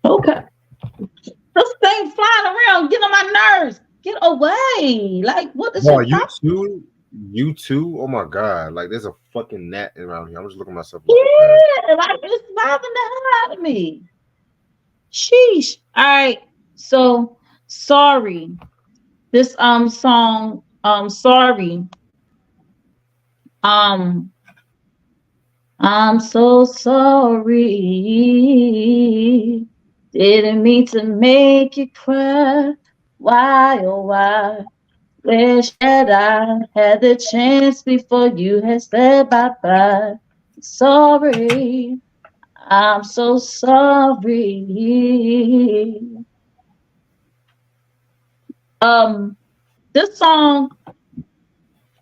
Speaker 2: Okay. This thing flying around, get on my nerves. Get away. Like, what is your problem?
Speaker 3: You too? Oh my god. Like, there's a fucking gnat around here. I'm just looking myself.
Speaker 2: Yeah, like, it's bothering the hell out of me. Sheesh. All right. So, sorry. This song, sorry. I'm so sorry. Didn't mean to make you cry. Why, oh why? Wish that I had the chance before you had said bye-bye. Sorry. I'm so sorry. This song,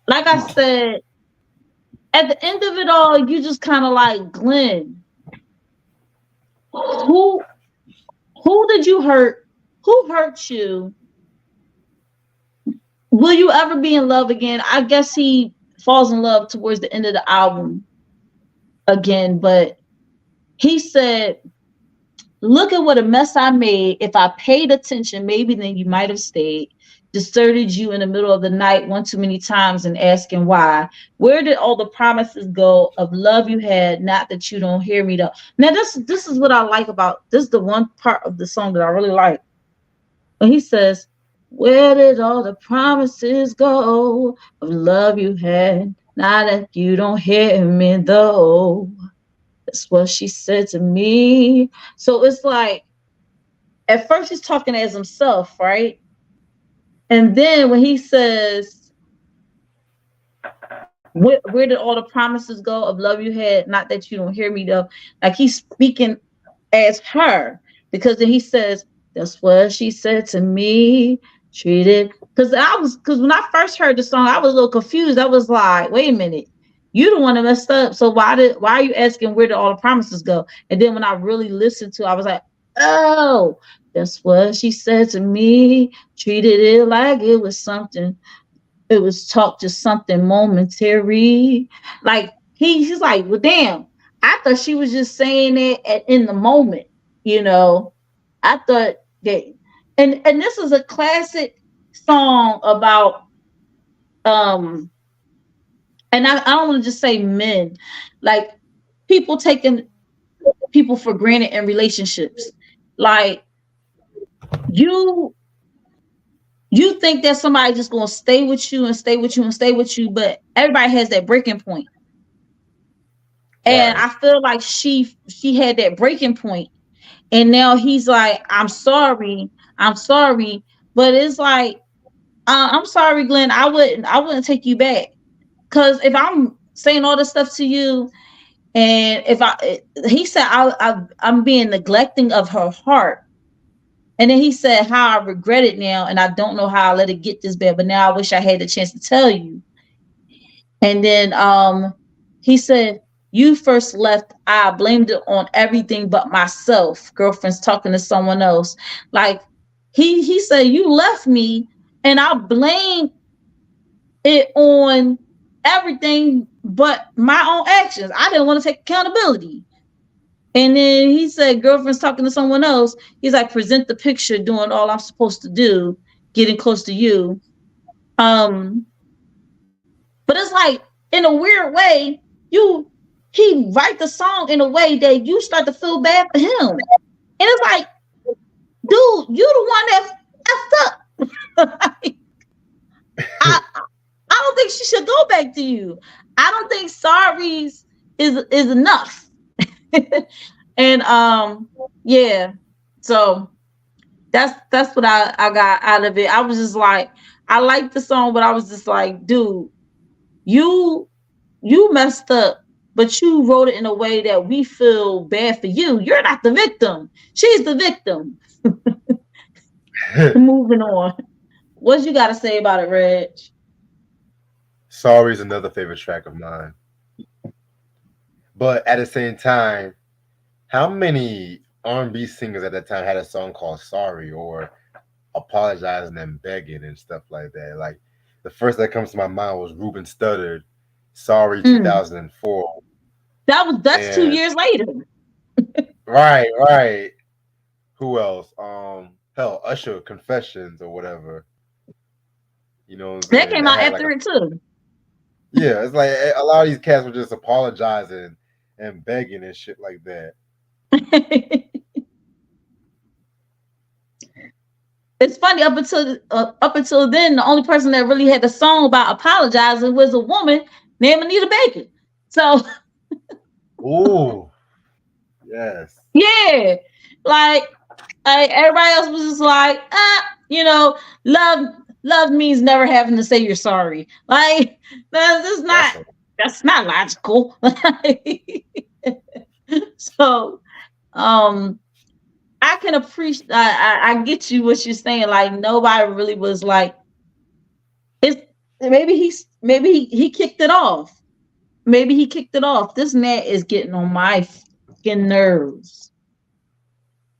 Speaker 2: like I said, at the end of it all, you just kind of like, Glenn, who did you hurt? Who hurt you? Will you ever be in love again? I guess he falls in love towards the end of the album again, but he said, look at what a mess I made. If I paid attention, maybe then you might have stayed. Deserted you in the middle of the night one too many times and asking why. Where did all the promises go of love you had? Not that you don't hear me though. Now this is what I like about this. Is the one part of the song that I really like. When he says, where did all the promises go of love you had? Now that you don't hear me though. That's what she said to me. So it's like, at first he's talking as himself, right? And then when he says, where did all the promises go of love you had? Not that you don't hear me though. Like, he's speaking as her, because then he says, that's what she said to me. Treated, because when I first heard the song, I was a little confused. I was like, wait a minute, you the one that messed up. So why are you asking where did all the promises go? And then when I really listened to it, I was like, oh, that's what she said to me. Treated it like it was something. It was talk just something momentary. Like, he's like, well, damn, I thought she was just saying it in the moment. I thought that, and this is a classic song about and I don't want to just say men, like, people taking people for granted in relationships. Like, you think that somebody just gonna stay with you and stay with you and stay with you, but everybody has that breaking point. And I feel like she had that breaking point, and now he's like, I'm sorry, but it's like, I'm sorry, Glenn, I wouldn't take you back, because if I'm saying all this stuff to you, and if he said I'm being neglecting of her heart, And then he said, how I regret it now, and I don't know how I let it get this bad, but now I wish I had the chance to tell you. And then he said, you first left, I blamed it on everything but myself. Girlfriend's talking to someone else. Like he said, you left me and I blamed it on everything but my own actions. I didn't want to take accountability. And then he said, girlfriend's talking to someone else. He's like, present the picture, doing all I'm supposed to do, getting close to you. But it's like, in a weird way, he write the song in a way that you start to feel bad for him. And it's like, dude, you the one that effed up. I don't think she should go back to you. I don't think sorries is enough. And yeah. So that's what I got out of it. I was just like, I liked the song, but I was just like, dude, you messed up, but you wrote it in a way that we feel bad for you. You're not the victim. She's the victim. Moving on. What you got to say about it, Reg?
Speaker 3: Sorry is another favorite track of mine. But at the same time, how many R&B singers at that time had a song called Sorry or apologizing and begging and stuff like that? Like, the first that comes to my mind was Ruben Studdard, Sorry 2004.
Speaker 2: That's 2 years later.
Speaker 3: Right. Who else? Hell, Usher, Confessions or whatever. You know what I'm saying?
Speaker 2: That came out after it too.
Speaker 3: Yeah, it's like a lot of these cats were just apologizing and begging and shit like that.
Speaker 2: It's funny, up until then, the only person that really had a song about apologizing was a woman named Anita Baker. So,
Speaker 3: ooh, yes,
Speaker 2: yeah, like everybody else was just like, love means never having to say you're sorry. Like that's not logical. So, I can appreciate. I get you what you're saying. Like nobody really was like. It's maybe he kicked it off. Maybe he kicked it off. This gnat is getting on my fucking nerves.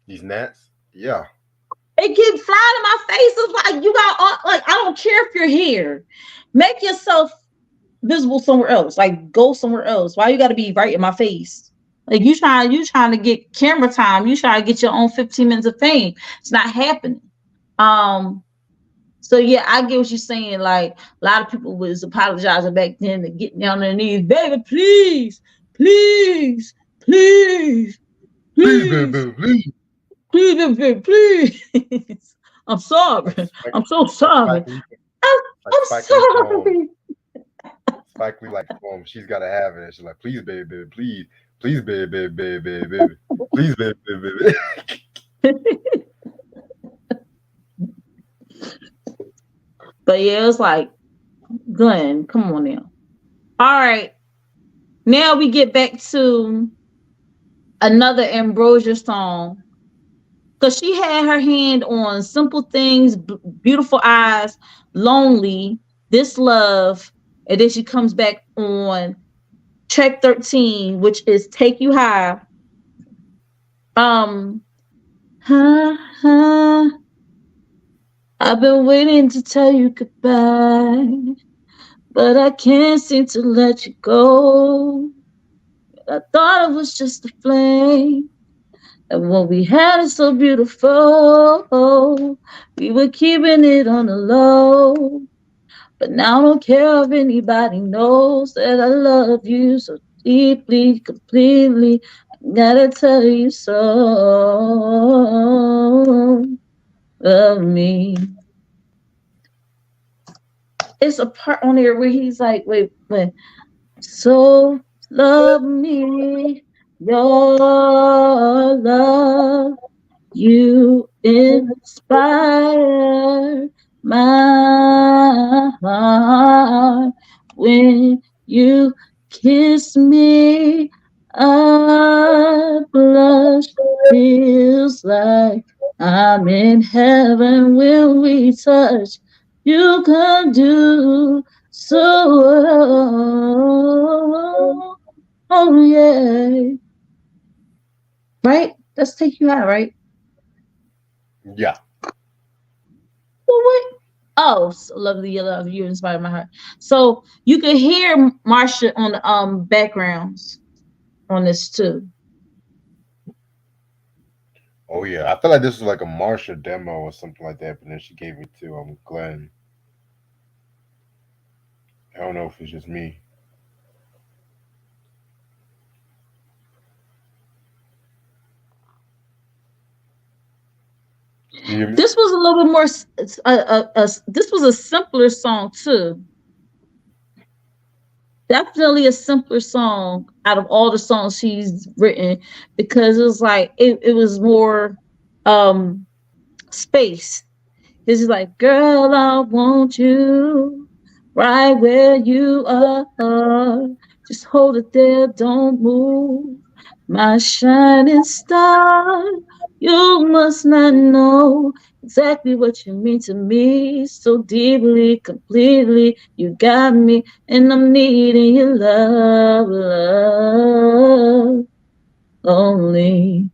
Speaker 3: These gnats, yeah.
Speaker 2: It keeps flying in my face. It's like you got like I don't care if you're here. Make yourself visible somewhere else. Like go somewhere else. Why you got to be right in my face? Like you trying to get camera time. You trying to get your own 15 minutes of fame. It's not happening. So yeah, I get what you're saying. Like a lot of people was apologizing back then and getting down on their knees, baby, please, please, please, please, please, please, please. I'm sorry. I'm so sorry. I'm sorry.
Speaker 3: Spike Lee like, she's gotta have it. She's like, please, baby, baby, please. Please, baby, baby, baby, baby, baby. Please, baby, baby, baby.
Speaker 2: But yeah, it was like, Glenn, come on now. All right. Now we get back to another Ambrosia song. Because she had her hand on Simple Things, Beautiful Eyes, Lonely, This Love. And then she comes back on track 13, which is Take You High. I've been waiting to tell you goodbye, but I can't seem to let you go. I thought it was just a flame, and what we had is so beautiful. We were keeping it on the low, but now I don't care if anybody knows that I love you so deeply, completely. I gotta tell you so. Love me. It's a part on there where he's like, wait. So love me, your love, you inspire my heart. When you kiss me, I blush, feels like I'm in heaven when we touch. You can do so. Oh yeah. Right? Let's take you out, right?
Speaker 3: Yeah.
Speaker 2: Well, what? Oh, so lovely, you love you inspire my heart. So you can hear Marsha on the backgrounds on this too.
Speaker 3: Oh yeah. I feel like this was like a Marsha demo or something like that, but then she gave it to Glenn. I don't know if it's just me. You hear me?
Speaker 2: This was a little bit more. This was a simpler song too. Definitely a simpler song out of all the songs she's written because it was like it was more um space. It's just like, girl, I want you right where you are. Just hold it there, don't move. My shining star, you must not know exactly what you mean to me so deeply, completely. You got me, and I'm needing your love, love only.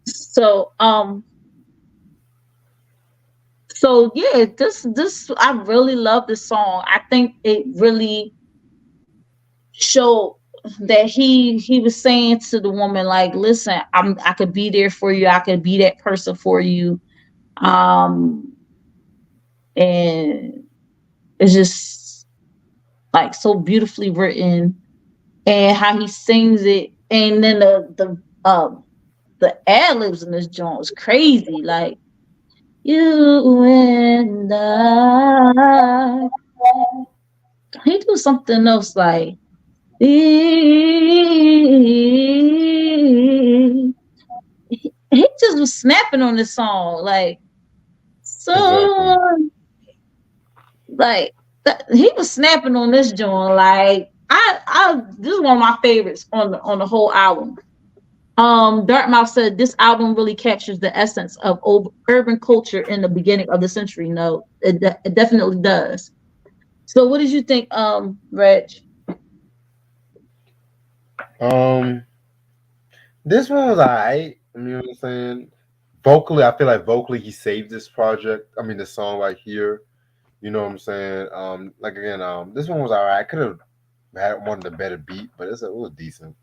Speaker 2: So, so yeah, this I really love this song. I think it really showed that he was saying to the woman like, listen, I could be there for you. I could be that person for you. Um and it's just like so beautifully written and how he sings it and then the ad libs in this joint was crazy. Like you and I he do something else like he just was snapping on this song like
Speaker 3: Exactly.
Speaker 2: so like he was snapping on this joint like I this is one of my favorites on the whole album. Dartmouth said this album really captures the essence of urban culture in the beginning of the century. No, it definitely does. So what did you think, Reg?
Speaker 3: Um, this one was alright. You know what I'm saying? Vocally, I feel like vocally he saved this project. I mean, the song right here. You know what I'm saying? Like again, this one was alright. I could have had one of the better beat, but it was decent.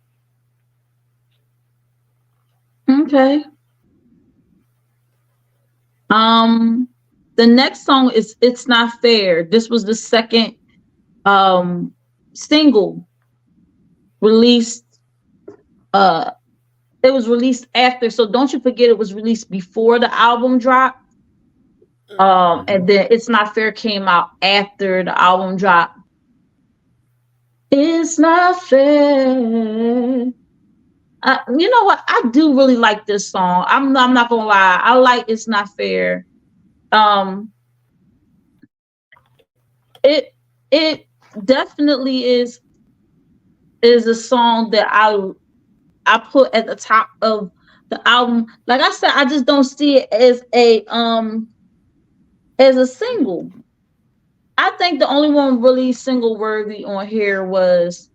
Speaker 2: Okay. Um, the next song is "It's Not Fair." This was the second um single released. Uh, it was released after, so don't you forget it was released before the album dropped. And
Speaker 3: Mm-hmm.
Speaker 2: then "It's Not Fair" came out after the album dropped. It's not fair. You know what? I do really like this song. I'm not gonna lie. I like "It's Not Fair." Um, it it definitely is a song that I put at the top of the album. Like I said, I just don't see it as a single. I think the only one really single worthy on here was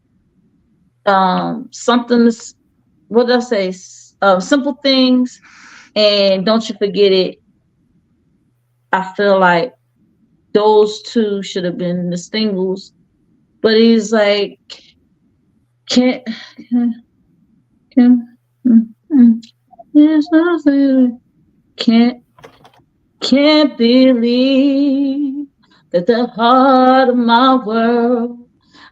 Speaker 2: something. What did I say? Simple Things and Don't You Forget It. I feel like those two should have been the singles, but he's like can't can, there's nothing can't can't believe that the heart of my world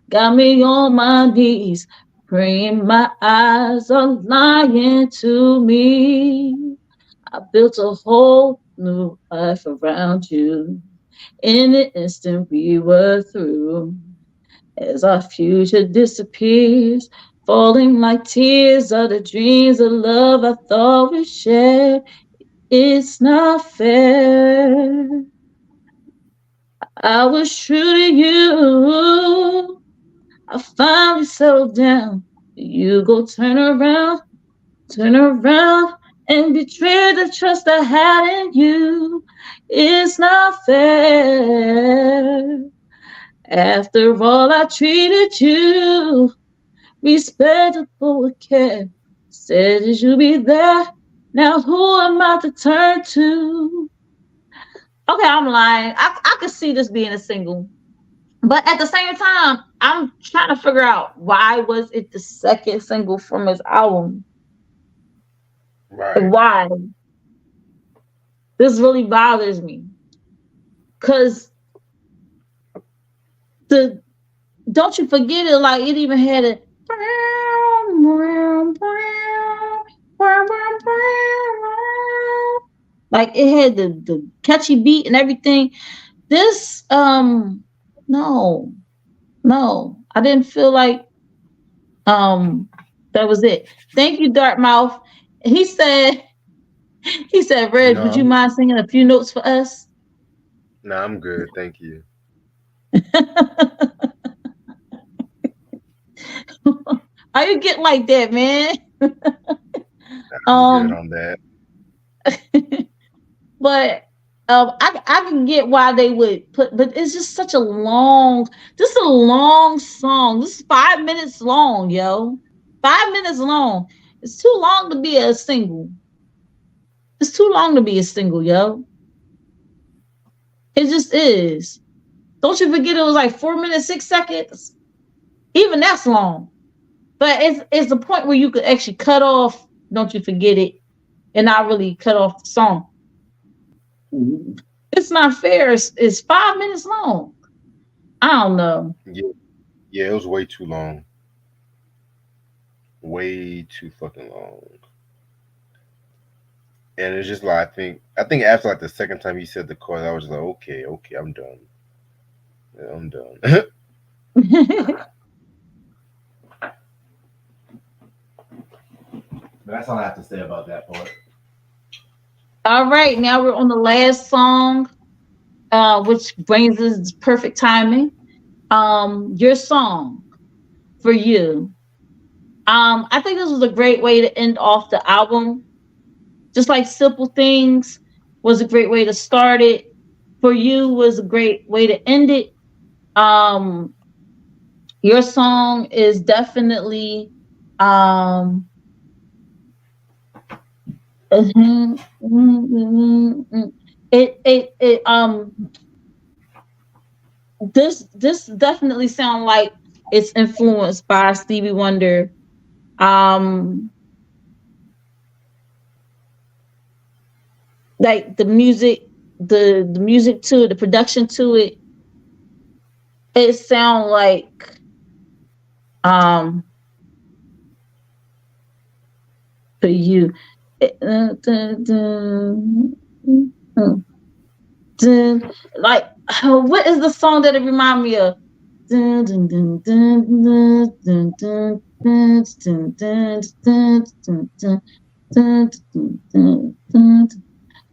Speaker 2: got me on my knees, praying my eyes are lying to me. I built a whole new life around you. In the instant we were through, as our future disappears, falling like tears are the dreams of love I thought we shared. It's not fair. I was true to you. I finally settled down. You go turn around and betray the trust I had in you. It's not fair. After all, I treated you respectable with care. Said that you'd be there. Now who am I to turn to? Okay, I'm lying. I could see this being a single. But at the same time, I'm trying to figure out why was it the second single from his album?
Speaker 3: Right.
Speaker 2: Why? This really bothers me. Cause the don't you forget it, like it even had a like it had the catchy beat and everything. This no, I didn't feel like that was it. Thank you, Dartmouth. He said Reg, would you
Speaker 3: No,
Speaker 2: mind singing a few notes for us?
Speaker 3: no, I'm good. Thank you.
Speaker 2: How you get like that, man?
Speaker 3: I'm good
Speaker 2: um
Speaker 3: on that.
Speaker 2: but I can get why they would put, but it's just such a long, this is a long song. This is 5 minutes long, yo. 5 minutes long. It's too long to be a single. It's too long to be a single, yo. It just is. Don't you forget it was like 4 minutes, 6 seconds? Even that's long. But it's the point where you could actually cut off, don't you forget it, and not really cut off the song. It's not fair. It's 5 minutes long. I don't know.
Speaker 3: Yeah, yeah, it was way too long. Way too fucking long. And it's just like I think after like the second time he said the chorus, I was just like, okay, I'm done. Yeah, I'm done. But that's all I have to say about that part.
Speaker 2: All right, now we're on the last song, which brings us perfect timing. Your song for you. I think this was a great way to end off the album. Just like Simple Things was a great way to start it. For you was a great way to end it. Your song is definitely it this definitely sound like it's influenced by Stevie Wonder. Like the music, the music to it, the production to it, it sound like for you. Like what is the song that it remind me of?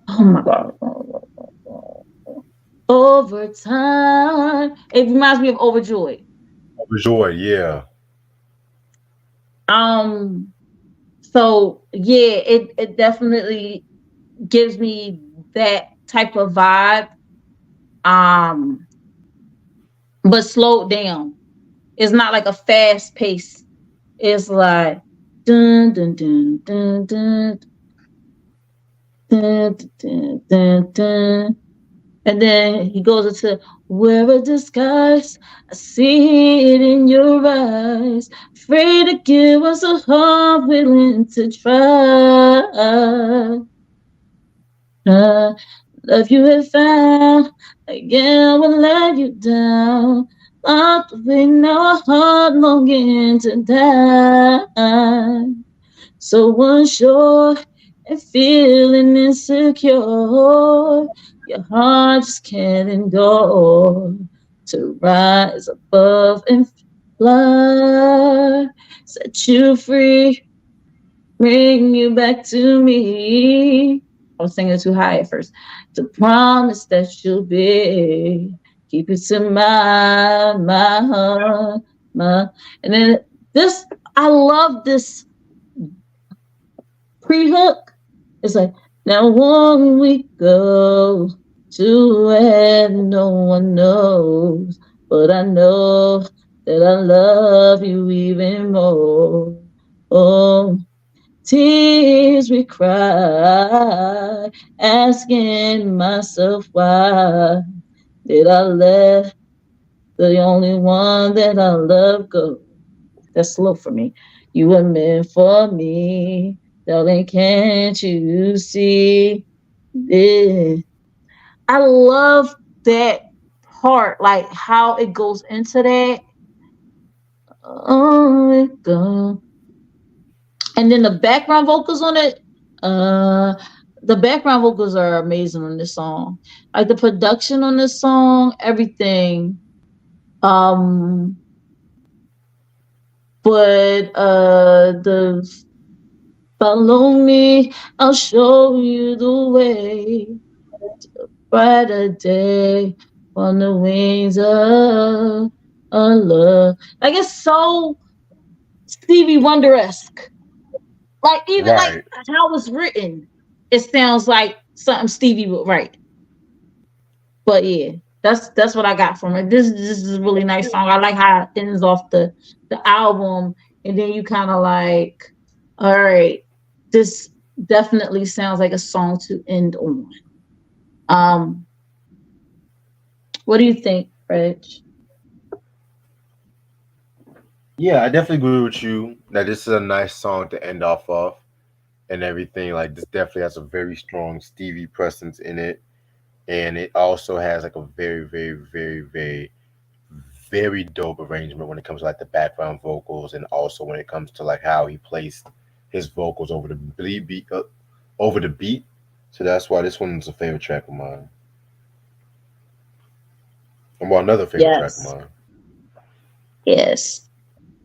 Speaker 2: Oh my god. Overtime. It reminds me of Overjoyed.
Speaker 3: Overjoyed, yeah.
Speaker 2: So yeah, it definitely gives me that type of vibe. But slowed down. It's not like a fast pace. It's like dun dun dun dun dun dun dun dun dun. And then he goes into where a disguise. I see it in your eyes. Afraid to give us a heart willing to try. Love you have found. Again, will let you down. Locked away now, heart longing to die. So unsure and feeling insecure. Your heart just can't endure to rise above and fly. Set you free, bring you back to me. I was singing too high at first. To promise that you'll be, keep it to my heart, my. And then this, I love this pre-hook. It's like, now won't we go to where no one knows, but I know that I love you even more. Oh, tears we cry, asking myself why did I let the only one that I love go? That's slow for me. You were meant for me, darling. Can't you see? Yeah. I love that part, like how it goes into that. Oh, it go. And then the background vocals on it. Uh, the background vocals are amazing on this song. Like the production on this song, everything. Um, but the follow me, I'll show you the way. Brighter day on the wings of love. Like it's so Stevie Wonder-esque. Like even like
Speaker 3: Right.
Speaker 2: how it's written, it sounds like something Stevie would write. But yeah, that's what I got from it. This is a really nice song. I like how it ends off the album, and then you kind of like, all right, this definitely sounds like a song to end on. Um, what do you think, Reg?
Speaker 3: Yeah, I definitely agree with you that this is a nice song to end off of and everything. Like this definitely has a very strong Stevie presence in it. And it also has like a very, very, very, very, very dope arrangement when it comes to like the background vocals and also when it comes to like how he placed his vocals over the beat over the beat. So that's why this one is a favorite track of mine. And well, another favorite track of
Speaker 2: Yes,
Speaker 3: mine.
Speaker 2: yes.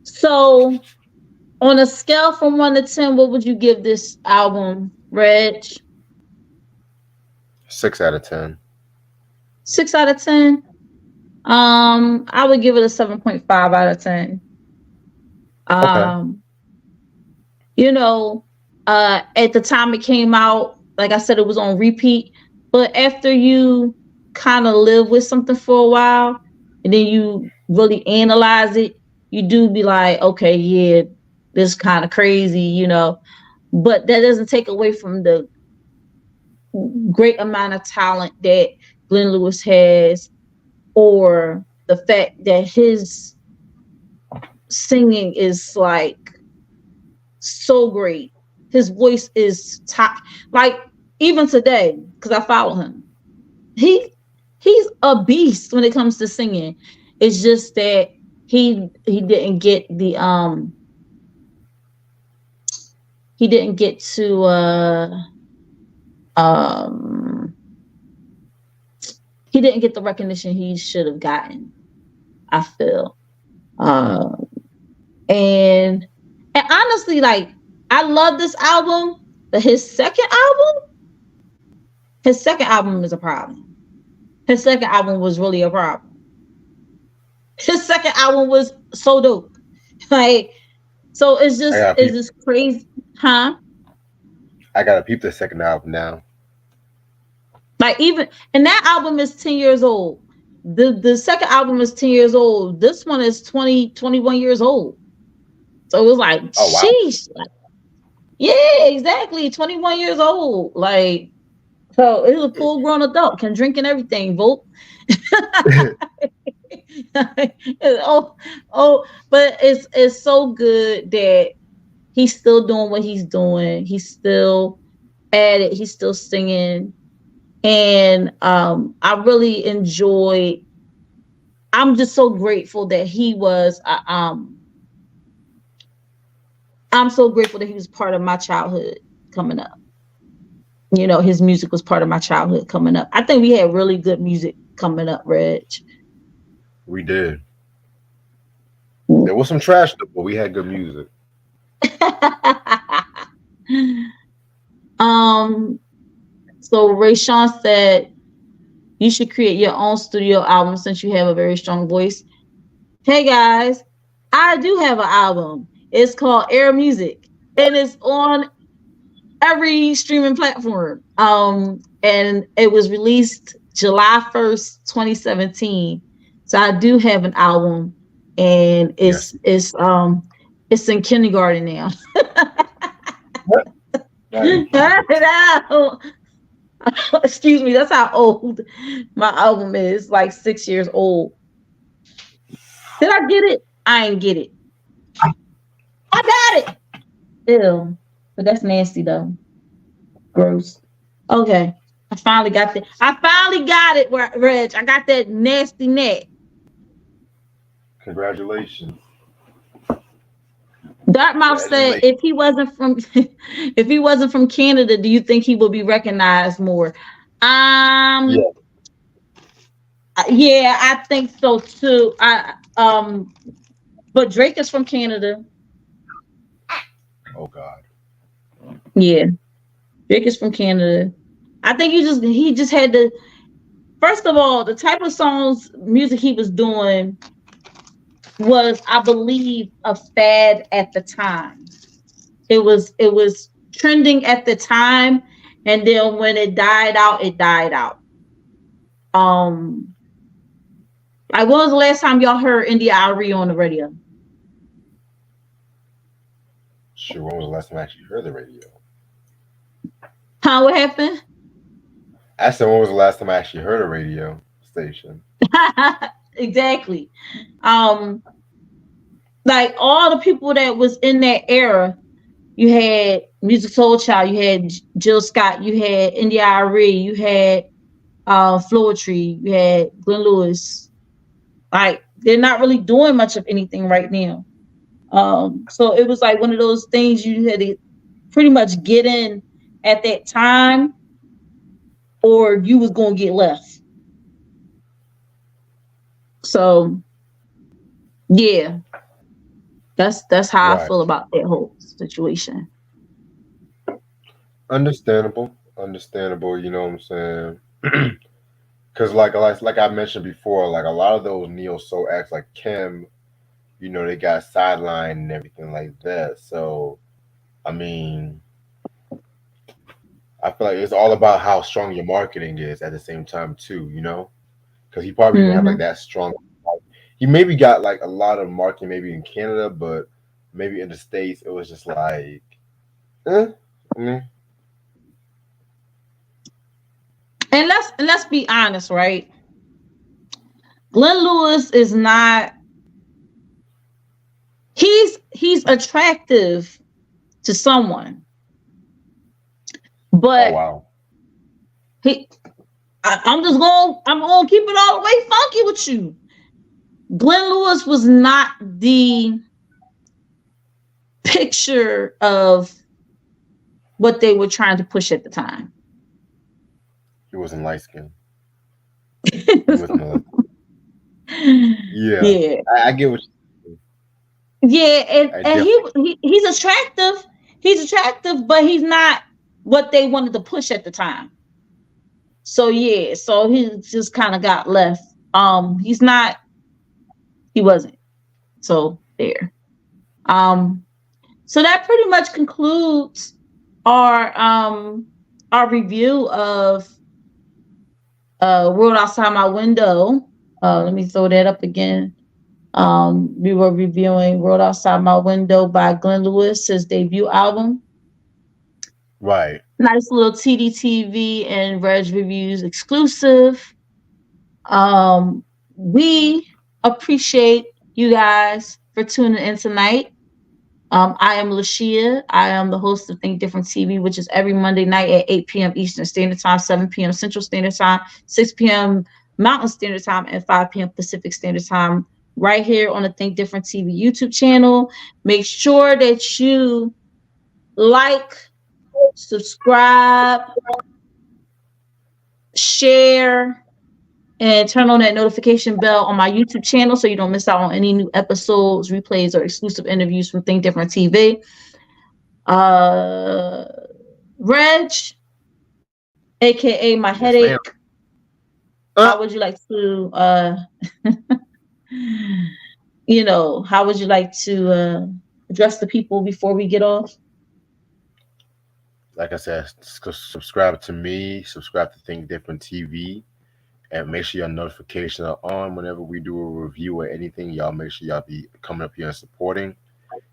Speaker 2: So on a scale from 1 to 10, what would you give this album, Reg?
Speaker 3: 6 out of 10.
Speaker 2: 6 out of 10. I would give it a 7.5 out of 10.
Speaker 3: Okay.
Speaker 2: Um, you know, at the time it came out, like I said, it was on repeat. But after you kind of live with something for a while and then you really analyze it, you do be like, okay, yeah, this is kind of crazy. But that doesn't take away from the great amount of talent that Glenn Lewis has, or the fact that his singing is like so great. His voice is top. Like even today, because I follow him, he's a beast when it comes to singing. It's just that he didn't get the he didn't get to um he didn't get the recognition he should have gotten, I feel. Um and honestly, like I love this album, but his second album is a problem. His second album was really a problem. His second album was so dope. Like, so
Speaker 3: I gotta
Speaker 2: it's
Speaker 3: peep.
Speaker 2: just crazy, huh?
Speaker 3: I gotta peep the second album now.
Speaker 2: Like even and that album is 10 years old. The second album is 10 years old. This one is 21 years old. So it was like,
Speaker 3: Oh wow.
Speaker 2: sheesh. Like, yeah, exactly. 21 years old. Like, so it was a full grown adult, can drink and everything, vote. oh, but it's so good that he's still doing what he's doing. He's still at it. He's still singing, and I really enjoyed. I'm just so grateful that he was. I'm so grateful that he was part of my childhood coming up. His music was part of my childhood coming up. I think we had really good music coming up, Reg.
Speaker 3: We did. There was some trash stuff, but we had good music.
Speaker 2: So Ray Sean said you should create your own studio album since you have a very strong voice. Hey guys, I do have an album. It's called Air Music, and it's on every streaming platform. And it was released July 1st, 2017. So I do have an album, and
Speaker 3: Yes.
Speaker 2: it's in kindergarten now.
Speaker 3: Right.
Speaker 2: Excuse me, that's how old my album is, like 6 years old. Did I get it? I ain't get it. I got it. Ew. But that's nasty though. Gross. Okay. I finally got it. Reg. I got that nasty neck.
Speaker 3: Congratulations.
Speaker 2: Dartmouth said if he wasn't from Canada, do you think he would be recognized more? Yeah, I think so too. But Drake is from Canada.
Speaker 3: Oh God.
Speaker 2: Yeah. Drake is from Canada. I think he just had to. First of all, the type of music he was doing was, I believe, a fad at the time. It was trending at the time, and then when it died out, it died out. Like, when was the last time y'all heard India.Arie on the radio?
Speaker 3: Sure, when was the last time I actually heard the radio?
Speaker 2: Huh? What happened?
Speaker 3: I said, when was the last time I actually heard a radio station?
Speaker 2: Exactly. Like, all the people that was in that era, you had Music Soul Child, you had Jill Scott, you had India.Arie, you had Floetry, you had Glenn Lewis. Like, they're not really doing much of anything right now. So it was like one of those things you had to pretty much get in at that time, or you was gonna get left. So yeah, that's how I feel about that whole situation.
Speaker 3: Understandable. You know what I'm saying? Because like I mentioned before, like a lot of those neo soul acts like Kim, you know, they got sidelined and everything like that. So, I mean, I feel like it's all about how strong your marketing is at the same time too, you know? Because he probably didn't have like that strong. He maybe got like a lot of marketing maybe in Canada, but maybe in the States it was just like,
Speaker 2: And let's be honest, right? Glenn Lewis is not. He's attractive to someone, but I'm gonna keep it all the way funky with you. Glenn Lewis was not the picture of what they were trying to push at the time.
Speaker 3: He wasn't light skinned. Yeah. I get what you
Speaker 2: and he's attractive. He's attractive, but he's not what they wanted to push at the time. So he just kind of got left. He wasn't. So there. So that pretty much concludes our review of World Outside My Window. Let me throw that up again. We were reviewing World Outside My Window by Glenn Lewis, his debut album.
Speaker 3: Right.
Speaker 2: Nice little Tdtv and Regreviews exclusive. We appreciate you guys for tuning in tonight. I am Lashia. I am the host of Think Different TV, which is every Monday night at 8 p.m. Eastern Standard Time, 7 p.m. Central Standard Time, 6 p.m. Mountain Standard Time, and 5 p.m. Pacific Standard Time, right here on the Think Different TV YouTube channel. Make sure that you like, subscribe, share, and turn on that notification bell on my YouTube channel so you don't miss out on any new episodes, replays, or exclusive interviews from Think Different TV. Reg, aka my headache, how would you like to how would you like to address the people before we get off?
Speaker 3: like I said, subscribe to me, subscribe to Think Different TV, and make sure your notifications are on whenever we do a review or anything. Y'all make sure y'all be coming up here and supporting.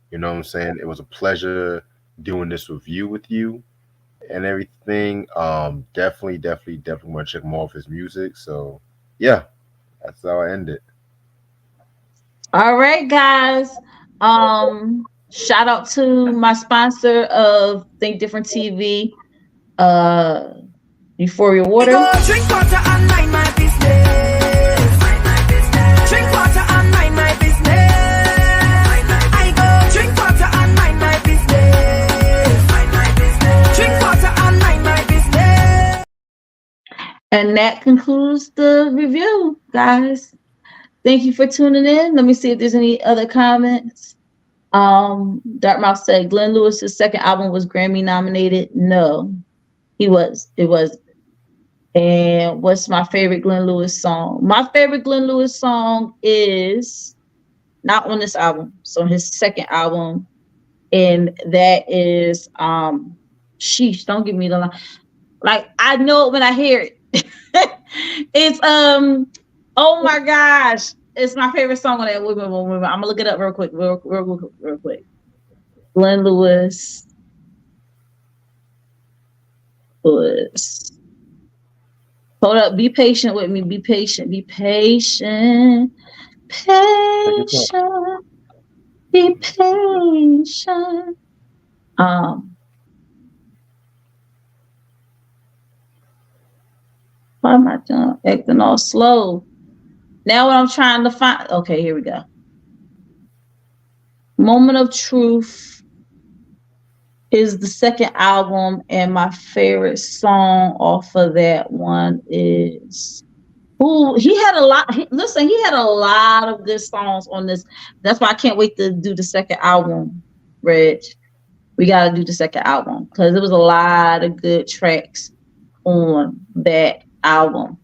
Speaker 3: You know what I'm saying? It was a pleasure doing this review with you and everything. Definitely want to check more of his music. So yeah, that's how I end it.
Speaker 2: All right, guys. Shout out to my sponsor of Think Different TV, Euphoria Water.
Speaker 4: Drink water and mind my business. Drink water and mind my business. I go drink water and mind my business. Drink water and mind my business.
Speaker 2: And that concludes the review, guys. Thank you for tuning in. Let me see if there's any other comments. Dartmouth said Glenn Lewis's second album was Grammy nominated. No, it was. And what's my favorite Glenn Lewis song? My favorite Glenn Lewis song is not on this album, so on his second album, and that is sheesh, don't give me the line. Like, I know it when I hear it. It's oh my gosh, it's my favorite song on that. Wait, I'm gonna look it up real quick. Glenn Lewis was. Hold up, be patient with me. Be patient. Be patient. Be patient. Why am I acting all slow? Now what I'm trying to find. Okay, here we go. Moment of Truth is the second album, and my favorite song off of that one is he had a lot. He had a lot of good songs on this. That's why I can't wait to do the second album, Reg. We gotta do the second album because there was a lot of good tracks on that album.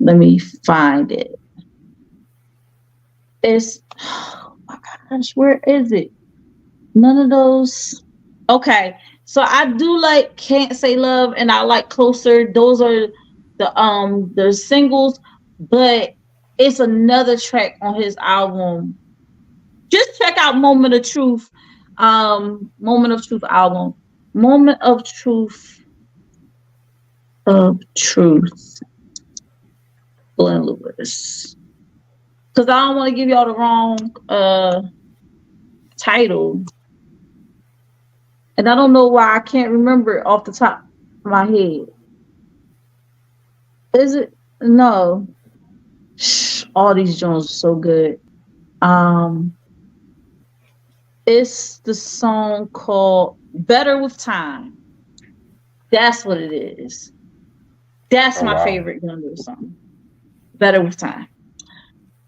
Speaker 2: Let me find it. It's, oh my gosh, where is it? None of those. Okay, so I do like Can't Say Love and I like Closer. Those are the singles, but it's another track on his album. Just check out Moment of Truth. Moment of Truth album. Moment of Truth. Glenn Lewis. Because I don't want to give y'all the wrong title. And I don't know why I can't remember it off the top of my head. Is it? No. All these Jones are so good. It's the song called Better With Time. That's what it is. That's my favorite Glenn Lewis song. Better With Time.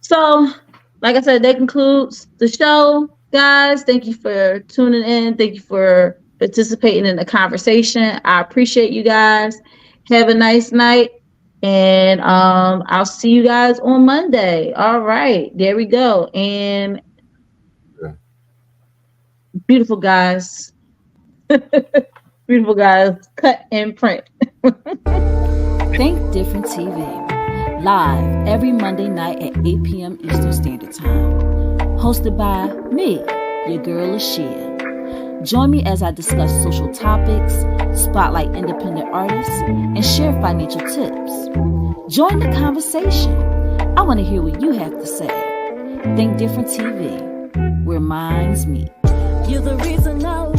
Speaker 2: So, like I said, that concludes the show, guys. Thank you for tuning in. Thank you for participating in the conversation. I appreciate you guys. Have a nice night. And I'll see you guys on Monday. All right. There we go. And beautiful guys. Beautiful guys. Cut and print.
Speaker 1: Think Different TV. Live every Monday night at 8 p.m. Eastern Standard Time. Hosted by me, your girl Ashia. Join me as I discuss social topics, spotlight independent artists, and share financial tips. Join the conversation. I want to hear what you have to say. Think Different TV, where minds meet. You're the reason I